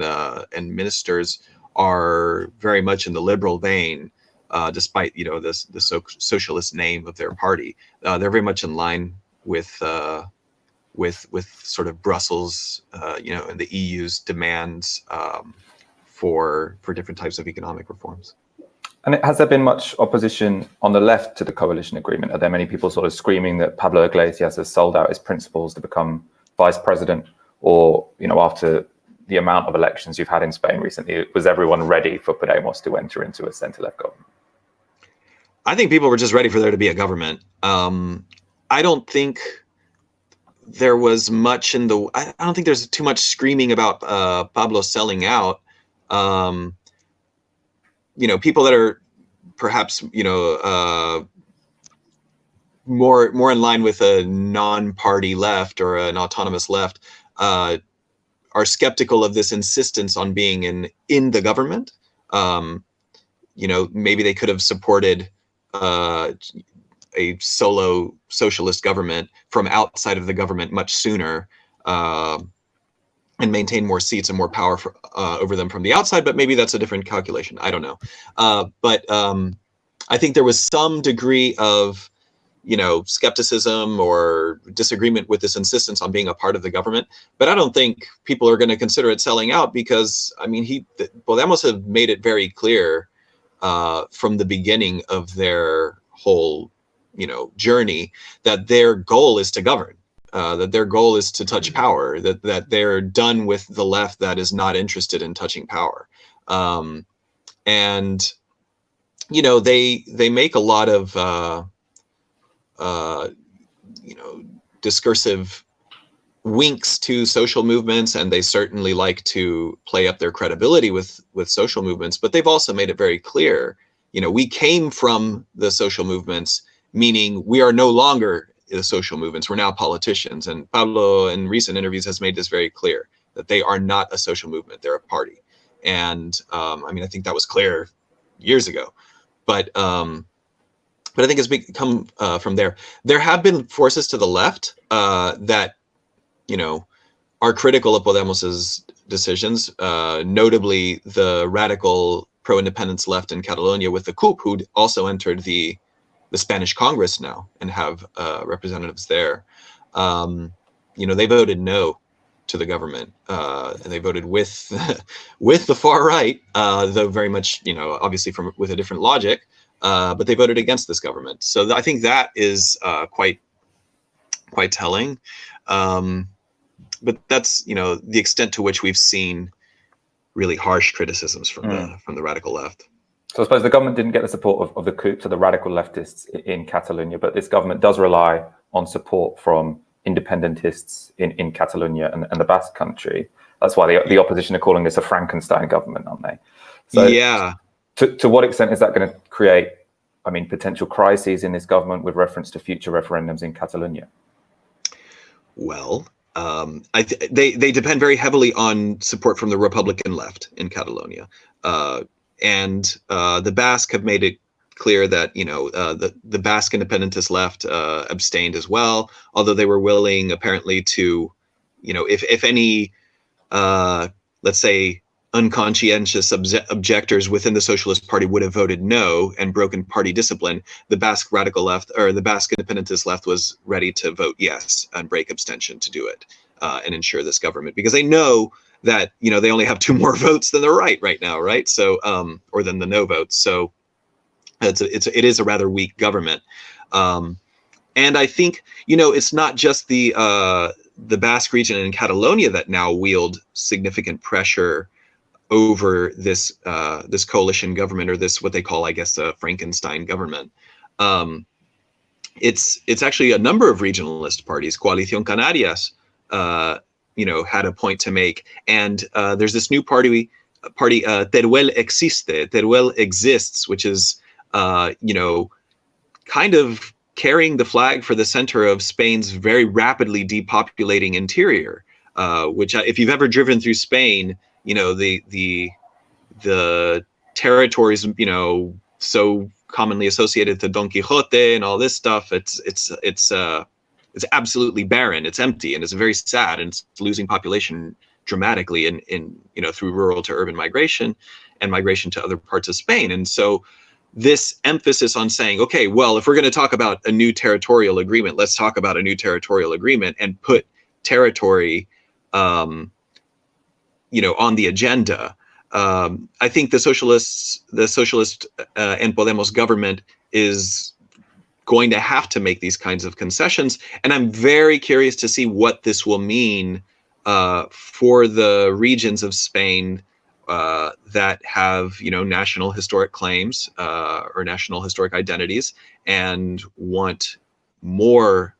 Speaker 10: ministers are very much in the liberal vein, despite the socialist name of their party. They're very much in line with sort of Brussels, and the EU's demands for different types of economic reforms.
Speaker 11: And has there been much opposition on the left to the coalition agreement? Are there many people sort of screaming that Pablo Iglesias has sold out his principles to become vice president? Or, after the amount of elections you've had in Spain recently, was everyone ready for Podemos to enter into a centre-left government?
Speaker 10: I think people were just ready for there to be a government. I don't think there was much I don't think there's too much screaming about Pablo selling out. People that are perhaps, more in line with a non-party left or an autonomous left are skeptical of this insistence on being in the government. Maybe they could have supported a a solo socialist government from outside of the government much sooner, and maintain more seats and more power over them from the outside. But maybe that's a different calculation. I don't know. But I think there was some degree of, skepticism or disagreement with this insistence on being a part of the government. But I don't think people are going to consider it selling out, because Podemos have made it very clear from the beginning of their whole, journey, that their goal is to govern, that their goal is to touch power, that they're done with the left that is not interested in touching power. And, they make a lot of, discursive winks to social movements, and they certainly like to play up their credibility with social movements. But they've also made it very clear, we came from the social movements, meaning we are no longer the social movements. We're now politicians. And Pablo, in recent interviews, has made this very clear, that they are not a social movement; they're a party. And I think that was clear years ago. But I think it's become from there. There have been forces to the left that, are critical of Podemos's decisions, notably the radical pro-independence left in Catalonia with the CUP, who also entered the Spanish Congress now and have representatives there. They voted no to the government, and they voted with with the far right, though very much, obviously with a different logic. But they voted against this government. So I think that is quite telling. But that's, the extent to which we've seen really harsh criticisms from the radical left.
Speaker 11: So I suppose the government didn't get the support of the CUP, to the radical leftists in Catalonia, but this government does rely on support from independentists in Catalonia and the Basque Country. That's why the opposition are calling this a Frankenstein government, aren't they? So
Speaker 10: yeah.
Speaker 11: To what extent is that going to create, potential crises in this government with reference to future referendums in Catalonia?
Speaker 10: Well, they depend very heavily on support from the Republican left in Catalonia. And the Basque have made it clear that, the Basque independentist left abstained as well, although they were willing apparently to, if any, let's say, unconscientious objectors within the Socialist Party would have voted no and broken party discipline, the Basque radical left, or the Basque independentist left, was ready to vote yes and break abstention to do it and ensure this government, because they know that, they only have 2 more votes than the right now, right? So, or than the no votes. So it is a rather weak government. And I think, it's not just the Basque region in Catalonia that now wield significant pressure over this this coalition government, or this, what they call, I guess, a Frankenstein government. It's actually a number of regionalist parties. Coalición Canarias, had a point to make, and there's this new party Teruel Existe, Teruel exists, which is kind of carrying the flag for the center of Spain's very rapidly depopulating interior, which, if you've ever driven through Spain, the territories, so commonly associated to Don Quixote and all this stuff, it's absolutely barren, it's empty, and it's very sad, and it's losing population dramatically in through rural to urban migration and migration to other parts of Spain. And so this emphasis on saying, okay, well, if we're going to talk about a new territorial agreement, let's talk about a new territorial agreement and put territory on the agenda. I think the socialist and Podemos government is going to have to make these kinds of concessions, and I'm very curious to see what this will mean for the regions of Spain that have national historic claims or national historic identities and want more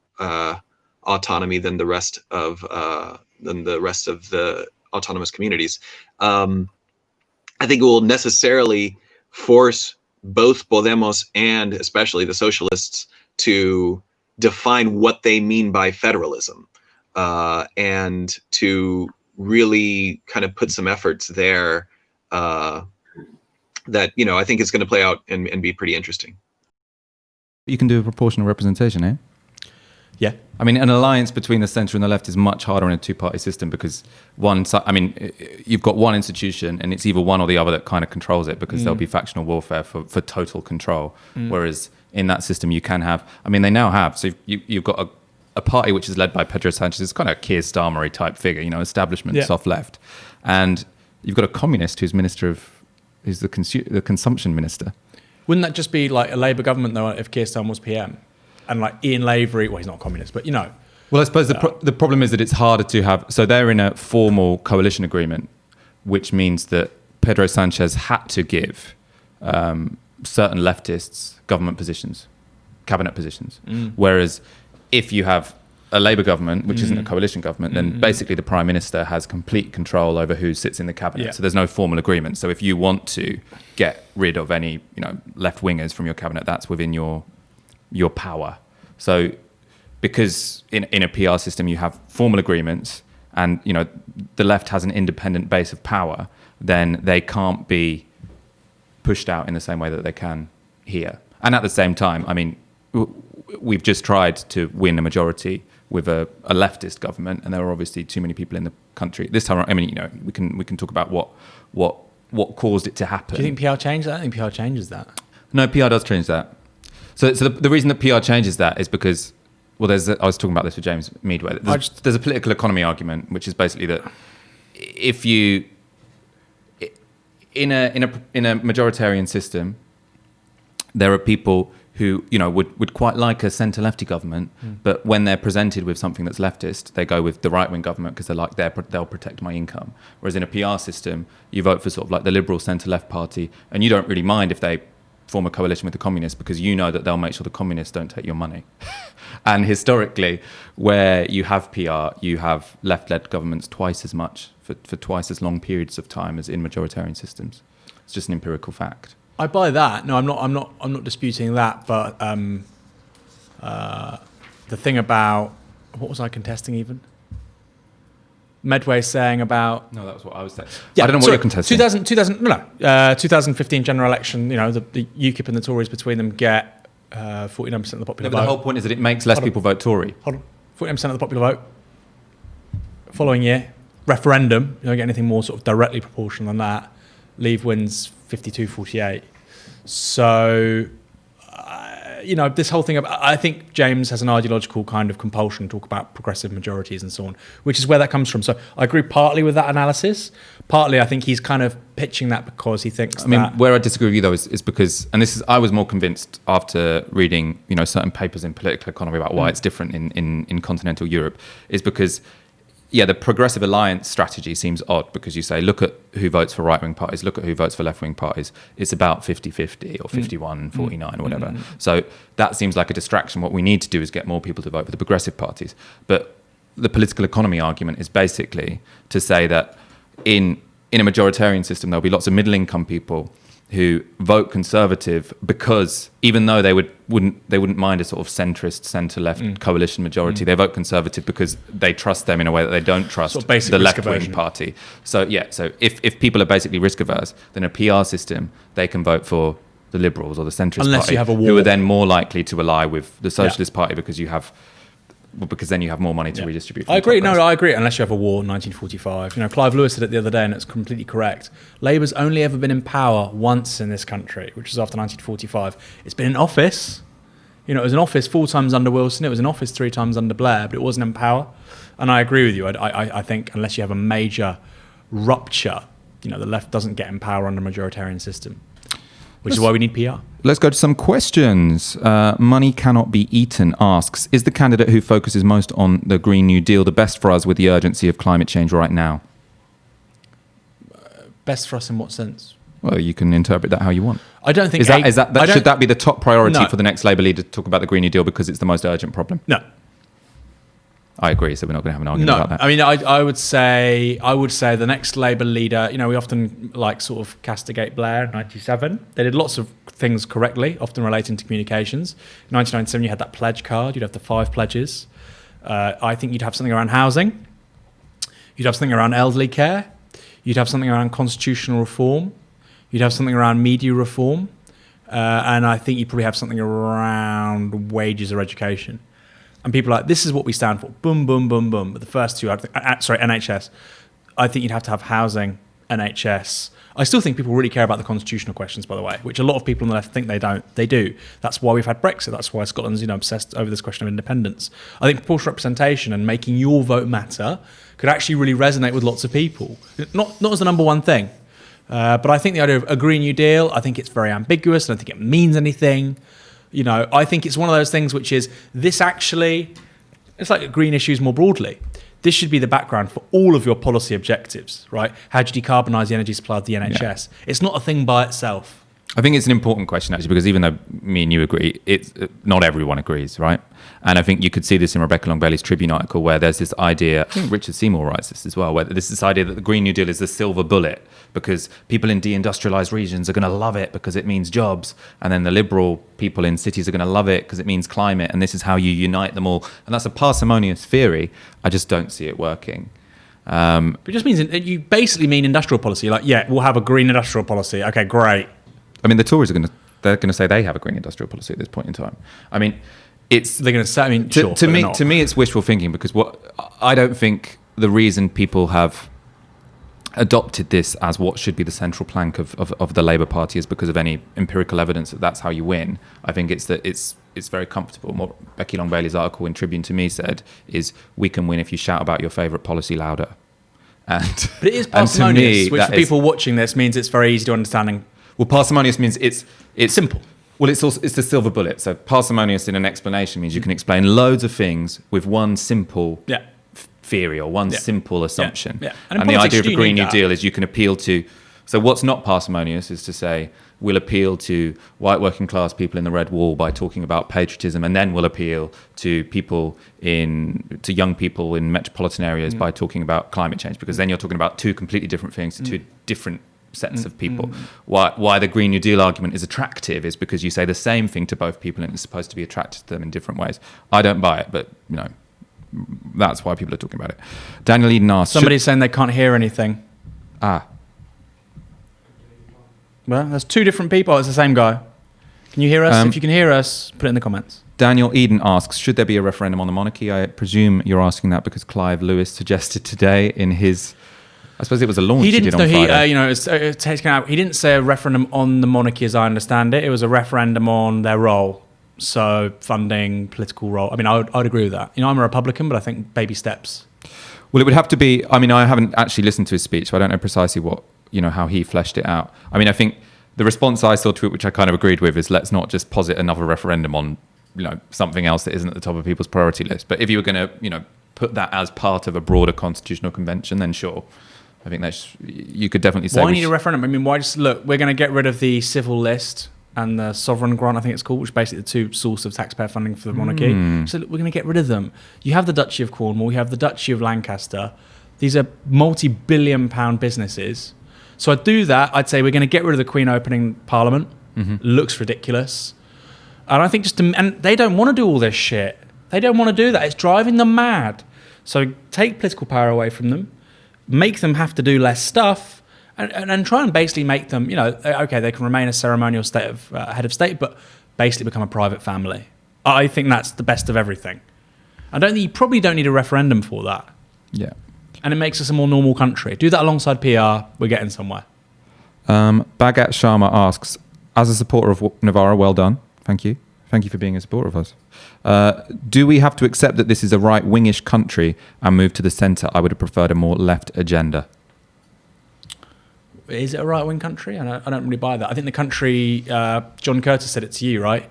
Speaker 10: autonomy than the rest of the autonomous communities. I think it will necessarily force both Podemos and especially the socialists to define what they mean by federalism, and to really kind of put some efforts there that I think is going to play out and be pretty interesting.
Speaker 1: You can do a proportional representation, eh?
Speaker 2: Yeah.
Speaker 1: I mean, an alliance between the centre and the left is much harder in a two-party system because you've got one institution and it's either one or the other that kind of controls it because there'll be factional warfare for total control. Whereas in that system you can have, they now have, so you've got a party which is led by Pedro Sanchez. It's kind of a Keir Starmer type figure, establishment, soft left. And you've got a communist who's the consumption minister.
Speaker 2: Wouldn't that just be like a Labour government though if Keir Starmer was PM? And like Ian Lavery, well, he's not a communist, but
Speaker 1: Well, I suppose the problem is that it's harder to have. So they're in a formal coalition agreement, which means that Pedro Sanchez had to give certain leftists government positions, cabinet positions. Whereas if you have a Labour government, which isn't a coalition government, then basically the Prime Minister has complete control over who sits in the cabinet. So there's no formal agreement. So if you want to get rid of any left wingers from your cabinet, that's within your power. So because in a PR system you have formal agreements and the left has an independent base of power, then they can't be pushed out in the same way that they can here. And at the same time, we've just tried to win a majority with a leftist government, and there are obviously too many people in the country. This time, we can talk about what caused it to happen.
Speaker 2: Do you think PR changed that? I don't think PR changes that.
Speaker 1: No, PR does change that. So the reason that PR changes that is because, I was talking about this with James Meadway. There's a political economy argument, which is basically that if you, in a majoritarian system, there are people who would quite like a centre-lefty government, but when they're presented with something that's leftist, they go with the right-wing government because they're like, they'll protect my income. Whereas in a PR system, you vote for sort of like the liberal centre-left party, and you don't really mind if they form a coalition with the communists because you know that they'll make sure the communists don't take your money. And historically, where you have PR, you have left-led governments twice as much for twice as long periods of time as in majoritarian systems. It's just an empirical fact.
Speaker 2: I buy that. No, I'm not disputing that. But the thing about what was I contesting even? Medway saying about...
Speaker 1: No, that was what I was saying.
Speaker 2: Yeah,
Speaker 1: I don't know what you're contesting.
Speaker 2: 2015 general election, the UKIP and the Tories between them get 49% of the popular vote.
Speaker 1: The whole point is that it makes less people vote Tory.
Speaker 2: Hold on. 49% of the popular vote. Following year, referendum, you don't get anything more sort of directly proportional than that. Leave wins 52-48. So... this whole thing, I think James has an ideological kind of compulsion to talk about progressive majorities and so on, which is where that comes from. So I agree partly with that analysis. Partly, I think he's kind of pitching that because he thinks
Speaker 1: where I disagree with you, though, is because, and I was more convinced after reading, certain papers in political economy about why it's different in continental Europe, is because the progressive alliance strategy seems odd because you say, look at who votes for right-wing parties, look at who votes for left-wing parties. It's about 50-50 or 51-49 or whatever. So that seems like a distraction. What we need to do is get more people to vote for the progressive parties. But the political economy argument is basically to say that in a majoritarian system, there'll be lots of middle-income people who vote Conservative because even though they wouldn't mind a sort of centrist, centre-left coalition majority, they vote Conservative because they trust them in a way that they don't trust
Speaker 2: sort of
Speaker 1: the left-wing party. So so if people are basically risk-averse, then a PR system, they can vote for the Liberals or the centrist party,
Speaker 2: you have a war.
Speaker 1: who are then more likely to ally with the Socialist Party because then you have more money to redistribute.
Speaker 2: I agree. No, I agree. Unless you have a war in 1945. Clive Lewis said it the other day, and it's completely correct. Labour's only ever been in power once in this country, which is after 1945. It's been in office. It was in office 4 times under Wilson. It was in office 3 times under Blair, but it wasn't in power. And I agree with you. I think unless you have a major rupture, the left doesn't get in power under a majoritarian system, which is why we need PR.
Speaker 1: Let's go to some questions. Money Cannot Be Eaten asks, is the candidate who focuses most on the Green New Deal the best for us with the urgency of climate change right now?
Speaker 2: Best for us in what sense?
Speaker 1: Well, you can interpret that how you want.
Speaker 2: I don't think...
Speaker 1: Should that be the top priority for the next Labour leader to talk about the Green New Deal because it's the most urgent problem?
Speaker 2: No.
Speaker 1: I agree, so we're not going to have an argument about that.
Speaker 2: I would say the next Labour leader, we often sort of castigate Blair in 1997. They did lots of things correctly, often relating to communications. In 1997, you had that pledge card. You'd have the 5 pledges. I think you'd have something around housing. You'd have something around elderly care. You'd have something around constitutional reform. You'd have something around media reform. And I think you probably have something around wages or education. And people are like, this is what we stand for. Boom, boom, boom, boom. But the first two, NHS. I think you'd have to have housing, NHS. I still think people really care about the constitutional questions, by the way, which a lot of people on the left think they don't. They do. That's why we've had Brexit. That's why Scotland's obsessed over this question of independence. I think proportional representation and making your vote matter could actually really resonate with lots of people. Not as the number one thing. But I think the idea of a Green New Deal, I think it's very ambiguous. I don't think it means anything. I think it's one of those things which is this actually, it's like green issues more broadly. This should be the background for all of your policy objectives, right? How do you decarbonise the energy supply of the NHS? Yeah. It's not a thing by itself.
Speaker 1: I think it's an important question, actually, because even though me and you agree, not everyone agrees, right? And I think you could see this in Rebecca Long-Bailey's Tribune article, where there's this idea, I think Richard Seymour writes this as well, where there's this idea that the Green New Deal is the silver bullet because people in deindustrialised regions are going to love it because it means jobs, and then the liberal people in cities are going to love it because it means climate, and this is how you unite them all. And that's a parsimonious theory. I just don't see it working.
Speaker 2: But it just means you basically mean industrial policy. Like, yeah, we'll have a green industrial policy. Okay, great.
Speaker 1: I mean, the Tories they're going to say they have a green industrial policy at this point in time. I mean,
Speaker 2: they're going to say. I mean,
Speaker 1: to me, it's wishful thinking, because I don't think the reason people have adopted this as what should be the central plank of the Labour Party is because of any empirical evidence that that's how you win. I think it's that it's very comfortable. What Becky Long-Bailey's article in Tribune to me said is, we can win if you shout about your favourite policy louder. But
Speaker 2: it is parsimonious, which for people watching this means it's very easy to understand.
Speaker 1: Well, parsimonious means it's simple. Well, it's the silver bullet. So parsimonious in an explanation means you can explain loads of things with one simple theory or one simple assumption.
Speaker 2: Yeah.
Speaker 1: And the idea of a Green New Deal is you can appeal to... So what's not parsimonious is to say, we'll appeal to white working class people in the Red Wall by talking about patriotism, and then we'll appeal to young people in metropolitan areas by talking about climate change, because then you're talking about two completely different things to two different sets of people. Why the Green New Deal argument is attractive is because you say the same thing to both people and it's supposed to be attractive to them in different ways. I don't buy it, but that's why people are talking about it. Daniel Eden asks...
Speaker 2: Somebody's saying they can't hear anything. Well, there's two different people. Oh, it's the same guy. Can you hear us? If you can hear us, put it in the comments.
Speaker 1: Daniel Eden asks, should there be a referendum on the monarchy? I presume you're asking that because Clive Lewis suggested today in his... I suppose it was a launch he did on Friday.
Speaker 2: He didn't say a referendum on the monarchy as I understand it. It was a referendum on their role. So funding, political role. I mean, I'd agree with that. I'm a Republican, but I think baby steps.
Speaker 1: Well, it would have to be... I mean, I haven't actually listened to his speech, so I don't know precisely how he fleshed it out. I mean, I think the response I saw to it, which I kind of agreed with, is let's not just posit another referendum on, something else that isn't at the top of people's priority list. But if you were going to, put that as part of a broader constitutional convention, then sure. I think you could definitely say...
Speaker 2: Why need a referendum? I mean, why just... Look, we're going to get rid of the civil list and the sovereign grant, I think it's called, which is basically the two sources of taxpayer funding for the monarchy. So look, we're going to get rid of them. You have the Duchy of Cornwall, you have the Duchy of Lancaster. These are multi-billion-pound businesses. So I'd do that. I'd say we're going to get rid of the Queen opening Parliament. Looks ridiculous. And I think and they don't want to do all this shit. They don't want to do that. It's driving them mad. So take political power away from them, make them have to do less stuff, and try and basically make them, okay, they can remain a ceremonial state of head of state, but basically become a private family. I think that's the best of everything. You probably don't need a referendum for that.
Speaker 1: Yeah.
Speaker 2: And it makes us a more normal country. Do that alongside PR, we're getting somewhere.
Speaker 1: Bhagat Sharma asks, as a supporter of Novara, well done. Thank you. Thank you for being a supporter of us. Do we have to accept that this is a right-wingish country and move to the centre? I would have preferred a more left agenda.
Speaker 2: Is it a right-wing country? I don't really buy that. I think the country, John Curtis said it to you, right?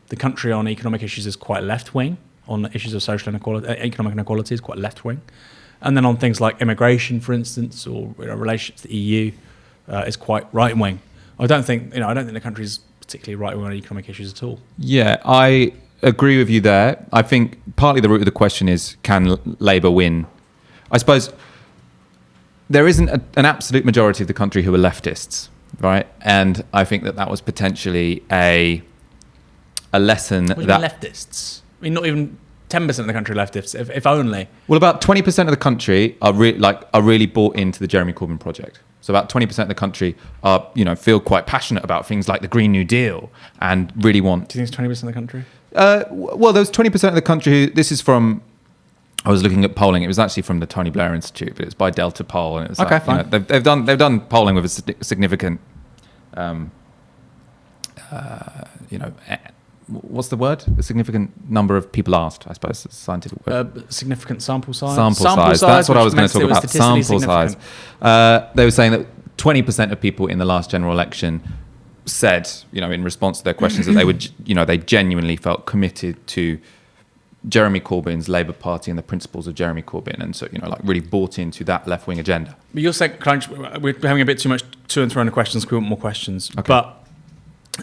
Speaker 2: The country on economic issues is quite left-wing. On issues of social inequality, economic inequality is quite left-wing. And then on things like immigration, for instance, or relationship to the EU, is quite right-wing. I don't think the country's particularly right-wing on economic issues at all. Yeah,
Speaker 1: I agree with you there. I think partly the root of the question is, can Labour win? I suppose there isn't an absolute majority of the country who are leftists, right? And I think that was potentially a lesson
Speaker 2: what do you mean leftists? I mean, not even 10% of the country leftists, if only.
Speaker 1: Well, about 20% of the country are really bought into the Jeremy Corbyn project. So about 20% of the country are, feel quite passionate about things like the Green New Deal and really want.
Speaker 2: Do you think it's 20% of the country?
Speaker 1: Well, there's 20% of the country who, this is from, I was looking at polling. It was actually from the Tony Blair Institute, but it's by Delta Poll, and it was
Speaker 2: okay, fine.
Speaker 1: They've done polling with a significant, what's the word? A significant number of people asked, I suppose, is a scientific word.
Speaker 2: Significant sample size.
Speaker 1: Sample size. That's what I was going to talk about. Sample size. They were saying that 20% of people in the last general election said, in response to their questions, that they would, they genuinely felt committed to Jeremy Corbyn's Labour Party and the principles of Jeremy Corbyn, and so really bought into that left-wing agenda.
Speaker 2: But you're saying, we're having a bit too much to and fro on questions. We want more questions,
Speaker 1: okay.
Speaker 2: But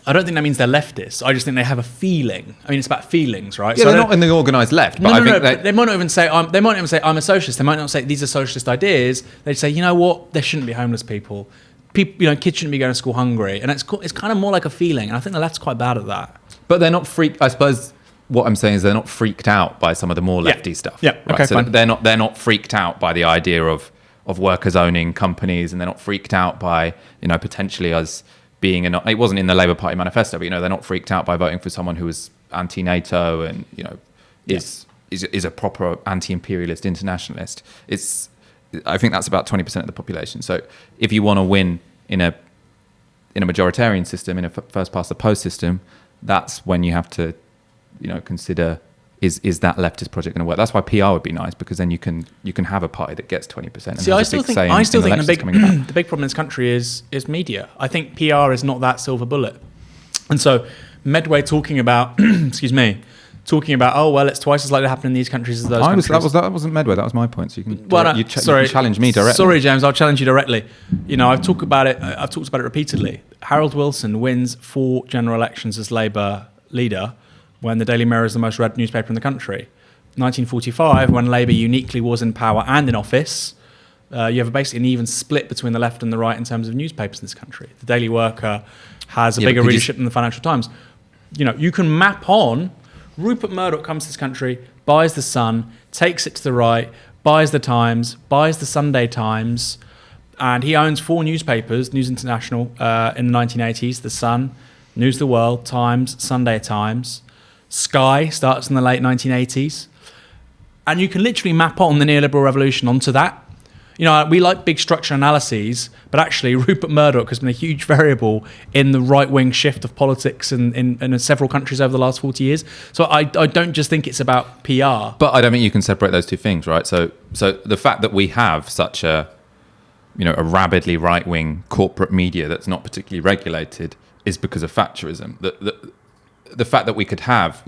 Speaker 2: I don't think that means they're leftists. I just think they have a feeling. I mean, it's about feelings, right?
Speaker 1: Yeah, so they're not in the organised left. But
Speaker 2: But they might not even say I'm a socialist. They might not say these are socialist ideas. They'd say, you know what, there shouldn't be homeless people. People, kids shouldn't be going to school hungry, and it's kind of more like a feeling. And I think the left's quite bad at that.
Speaker 1: But they're not freaked. I suppose what I'm saying is they're not freaked out by some of the more lefty stuff.
Speaker 2: Yeah.
Speaker 1: Right?
Speaker 2: Okay.
Speaker 1: So
Speaker 2: fine.
Speaker 1: they're not freaked out by the idea of workers owning companies, and they're not freaked out by potentially us being it wasn't in the Labour Party manifesto, but they're not freaked out by voting for someone who is anti-NATO and is a proper anti-imperialist internationalist. I think that's about 20% of the population. So if you want to win in a majoritarian system, in a first past the post system, that's when you have to consider is that leftist project going to work. That's why PR would be nice, because then you can have a party that gets 20%.
Speaker 2: See, I still think the big problem in this country is media. I think PR is not that silver bullet. And so Medway talking about oh well, it's twice as likely to happen in these countries as those countries.
Speaker 1: That wasn't Medway. That was my point. So you can you challenge me directly.
Speaker 2: Sorry, James, I'll challenge you directly. I've talked about it repeatedly. Harold Wilson wins 4 general elections as Labour leader when the Daily Mirror is the most read newspaper in the country. 1945, when Labour uniquely was in power and in office, you have basically an even split between the left and the right in terms of newspapers in this country. The Daily Worker has a bigger readership than the Financial Times. You can map on. Rupert Murdoch comes to this country, buys the Sun, takes it to the right, buys the Times, buys the Sunday Times, and he owns 4 newspapers, News International in the 1980s, the Sun, News of the World, Times, Sunday Times. Sky starts in the late 1980s. And you can literally map on the neoliberal revolution onto that. We like big structure analyses, but actually Rupert Murdoch has been a huge variable in the right-wing shift of politics in several countries over the last 40 years. So I don't just think it's about PR.
Speaker 1: But I don't think you can separate those two things, right? So the fact that we have such a rabidly right-wing corporate media that's not particularly regulated is because of Thatcherism. The fact that we could have,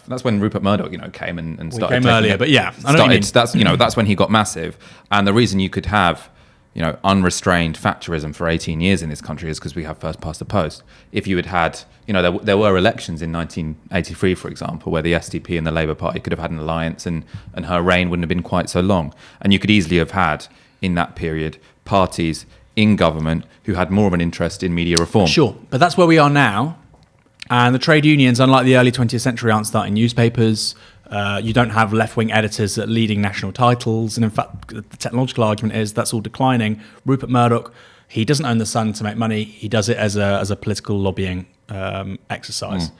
Speaker 1: that's when Rupert Murdoch, came and started.
Speaker 2: Came earlier, but yeah,
Speaker 1: that's when he got massive. And the reason you could have, unrestrained Thatcherism for 18 years in this country is because we have first past the post. If you had, there were elections in 1983, for example, where the SDP and the Labour Party could have had an alliance, and her reign wouldn't have been quite so long. And you could easily have had, in that period, parties in government who had more of an interest in media reform.
Speaker 2: Sure, but that's where we are now. And the trade unions, unlike the early 20th century, aren't starting newspapers. You don't have left-wing editors at leading national titles. And in fact, the technological argument is that's all declining. Rupert Murdoch, he doesn't own the Sun to make money. He does it as a political lobbying exercise.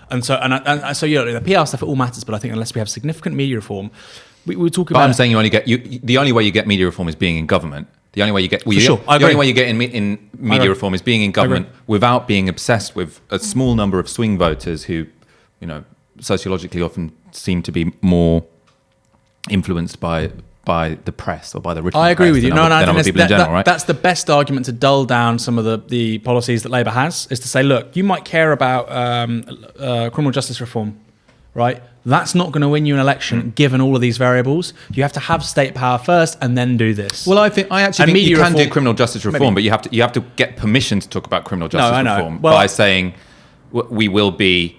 Speaker 2: And so the PR stuff, it all matters. But I think unless we have significant media reform, we talk about.
Speaker 1: But I'm saying the only way you get media reform is being in government. The only way you get in media reform is being in government without being obsessed with a small number of swing voters who, sociologically often seem to be more influenced by the press or by the written press.
Speaker 2: I agree with you.
Speaker 1: Than other people in general, right?
Speaker 2: That's the best argument to dull down some of the policies that Labour has, is to say, look, you might care about criminal justice reform, right? That's not going to win you an election, given all of these variables. You have to have state power first, and then do this.
Speaker 1: Well, I actually think you can do criminal justice reform, but you have to get permission to talk about criminal justice reform by saying we will be.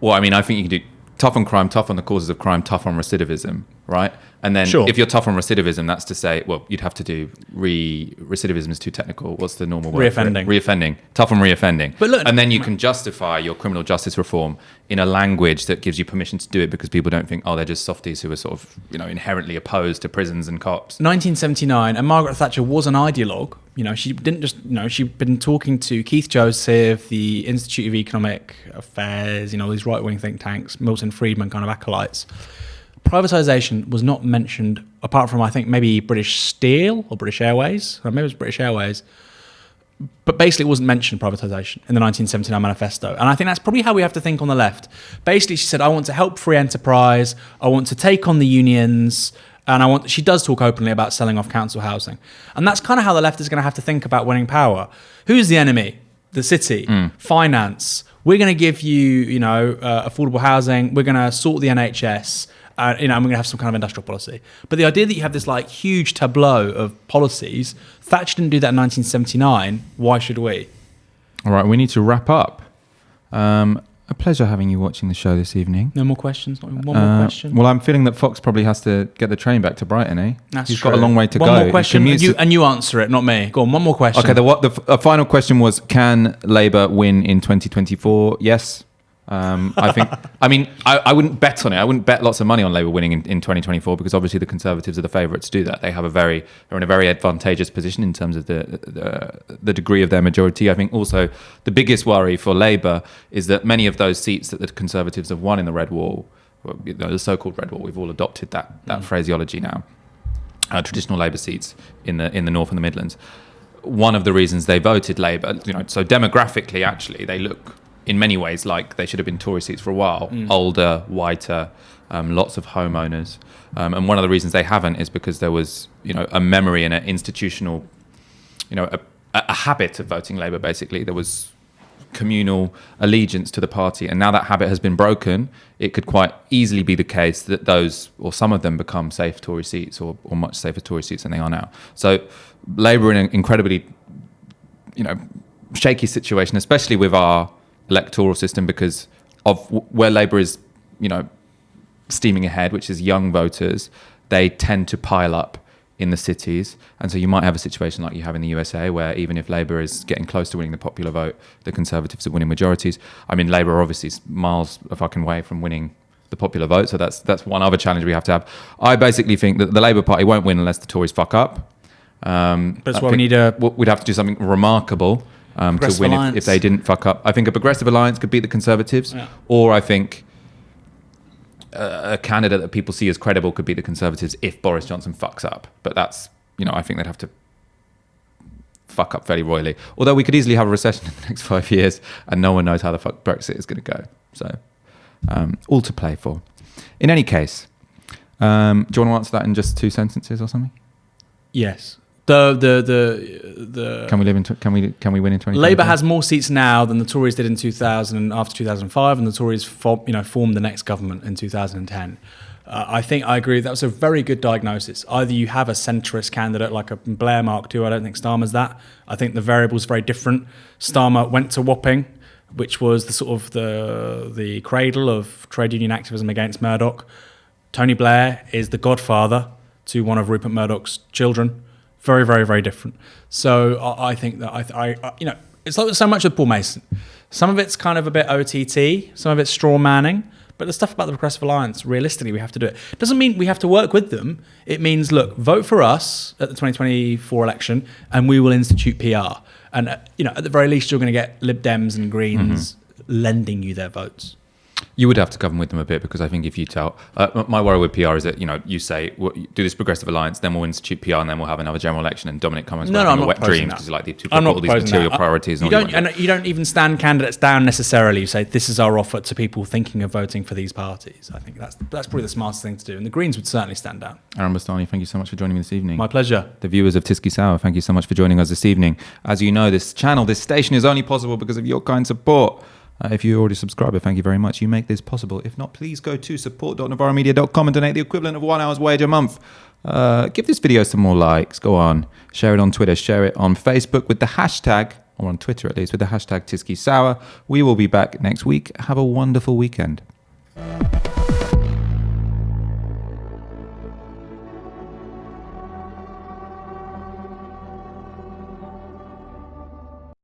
Speaker 1: Well, I mean, I think you can do tough on crime, tough on the causes of crime, tough on recidivism. right? And then
Speaker 2: Sure.
Speaker 1: if you're tough on recidivism, that's to say, well, you'd have to do recidivism is too technical. What's the normal word?
Speaker 2: Reoffending.
Speaker 1: Reoffending. Tough on reoffending.
Speaker 2: But look,
Speaker 1: and then you can justify your criminal justice reform in a language that gives you permission to do it because people don't think, oh, they're just softies who are sort of, inherently opposed to prisons and cops.
Speaker 2: 1979, and Margaret Thatcher was an ideologue. She didn't just, she'd been talking to Keith Joseph, the Institute of Economic Affairs, these right-wing think tanks, Milton Friedman kind of acolytes. Privatisation was not mentioned, apart from, I think, maybe British Steel or British Airways. Or maybe it was British Airways. But basically, it wasn't mentioned, privatisation, in the 1979 manifesto. And I think that's probably how we have to think on the left. Basically, she said, I want to help free enterprise. I want to take on the unions. And she does talk openly about selling off council housing. And that's kind of how the left is going to have to think about winning power. Who's the enemy? The city, finance. We're going to give you, affordable housing. We're going to sort the NHS. And we're going to have some kind of industrial policy. But the idea that you have this huge tableau of policies, Thatcher didn't do that in 1979. Why should we?
Speaker 1: All right, we need to wrap up. A pleasure having you watching the show this evening.
Speaker 2: No more questions? Not even one more question?
Speaker 1: Well, I'm feeling that Fox probably has to get the train back to Brighton, eh?
Speaker 2: That's
Speaker 1: He's
Speaker 2: true.
Speaker 1: got a long way to go.
Speaker 2: One more question, and you answer it, not me. Go on, one more question.
Speaker 1: Okay, the final question was, can Labour win in 2024? Yes. I wouldn't bet on it. I wouldn't bet lots of money on Labour winning in 2024 because obviously the Conservatives are the favourites to do that. They're in a very advantageous position in terms of the degree of their majority. I think also the biggest worry for Labour is that many of those seats that the Conservatives have won in the Red Wall, the so-called Red Wall, we've all adopted that phraseology now. Traditional Labour seats in the North and the Midlands. One of the reasons they voted Labour, so demographically, actually, they look in many ways like they should have been Tory seats for a while. Older, whiter, lots of homeowners. And one of the reasons they haven't is because there was, a memory and an institutional, a habit of voting Labour, basically. There was communal allegiance to the party. And now that habit has been broken, it could quite easily be the case that those, or some of them, become safe Tory seats or much safer Tory seats than they are now. So Labour are in an incredibly, shaky situation, especially with our electoral system because of where Labour is, steaming ahead, which is young voters. They tend to pile up in the cities. And so you might have a situation like you have in the USA where even if Labour is getting close to winning the popular vote, the Conservatives are winning majorities. I mean, Labour obviously is miles a fucking way from winning the popular vote. So that's one other challenge we have to have. I basically think that the Labour Party won't win unless the Tories fuck up.
Speaker 2: But that's why
Speaker 1: we'd have to do something remarkable to win if they didn't fuck up. I think a progressive alliance could beat the Conservatives, or I think a candidate that people see as credible could beat the Conservatives if Boris Johnson fucks up. But that's, I think they'd have to fuck up fairly royally. Although we could easily have a recession in the next 5 years and no one knows how the fuck Brexit is going to go. So all to play for. In any case, do you want to answer that in just 2 sentences or something?
Speaker 2: Yes.
Speaker 1: Can we win in 2020?
Speaker 2: Labour has more seats now than the Tories did in 2000 and after 2005, and the Tories formed the next government in 2010. I think I agree. That was a very good diagnosis. Either you have a centrist candidate like a Blair Mark II. I don't think Starmer's that. I think the variable is very different. Starmer went to Wapping, which was the sort of the cradle of trade union activism against Murdoch. Tony Blair is the godfather to one of Rupert Murdoch's children. Very, very, very different. So I think that it's like so much with Paul Mason. Some of it's kind of a bit OTT, some of it's straw manning, but the stuff about the Progressive Alliance, realistically, we have to do it. Doesn't mean we have to work with them. It means, look, vote for us at the 2024 election, and we will institute PR. And at the very least, you're going to get Lib Dems and Greens lending you their votes.
Speaker 1: You would have to govern with them a bit because I think if you tell... my worry with PR is that, you say, do this Progressive Alliance, then we'll institute PR and then we'll have another general election and Dominic Cummings will have a wet dream because like all these material priorities.
Speaker 2: And you don't even stand candidates down necessarily. You say, this is our offer to people thinking of voting for these parties. I think that's probably the smartest thing to do. And the Greens would certainly stand down.
Speaker 1: Aaron Bastani, thank you so much for joining me this evening.
Speaker 2: My pleasure.
Speaker 1: The viewers of Tisky Sour, thank you so much for joining us this evening. As you know, this station is only possible because of your kind support. If you're already a subscriber, thank you very much. You make this possible. If not, please go to support.novaramedia.com and donate the equivalent of 1 hour's wage a month. Give this video some more likes. Go on. Share it on Twitter. Share it on Facebook with the hashtag, or on Twitter at least, with the hashtag Tisky Sour. We will be back next week. Have a wonderful weekend.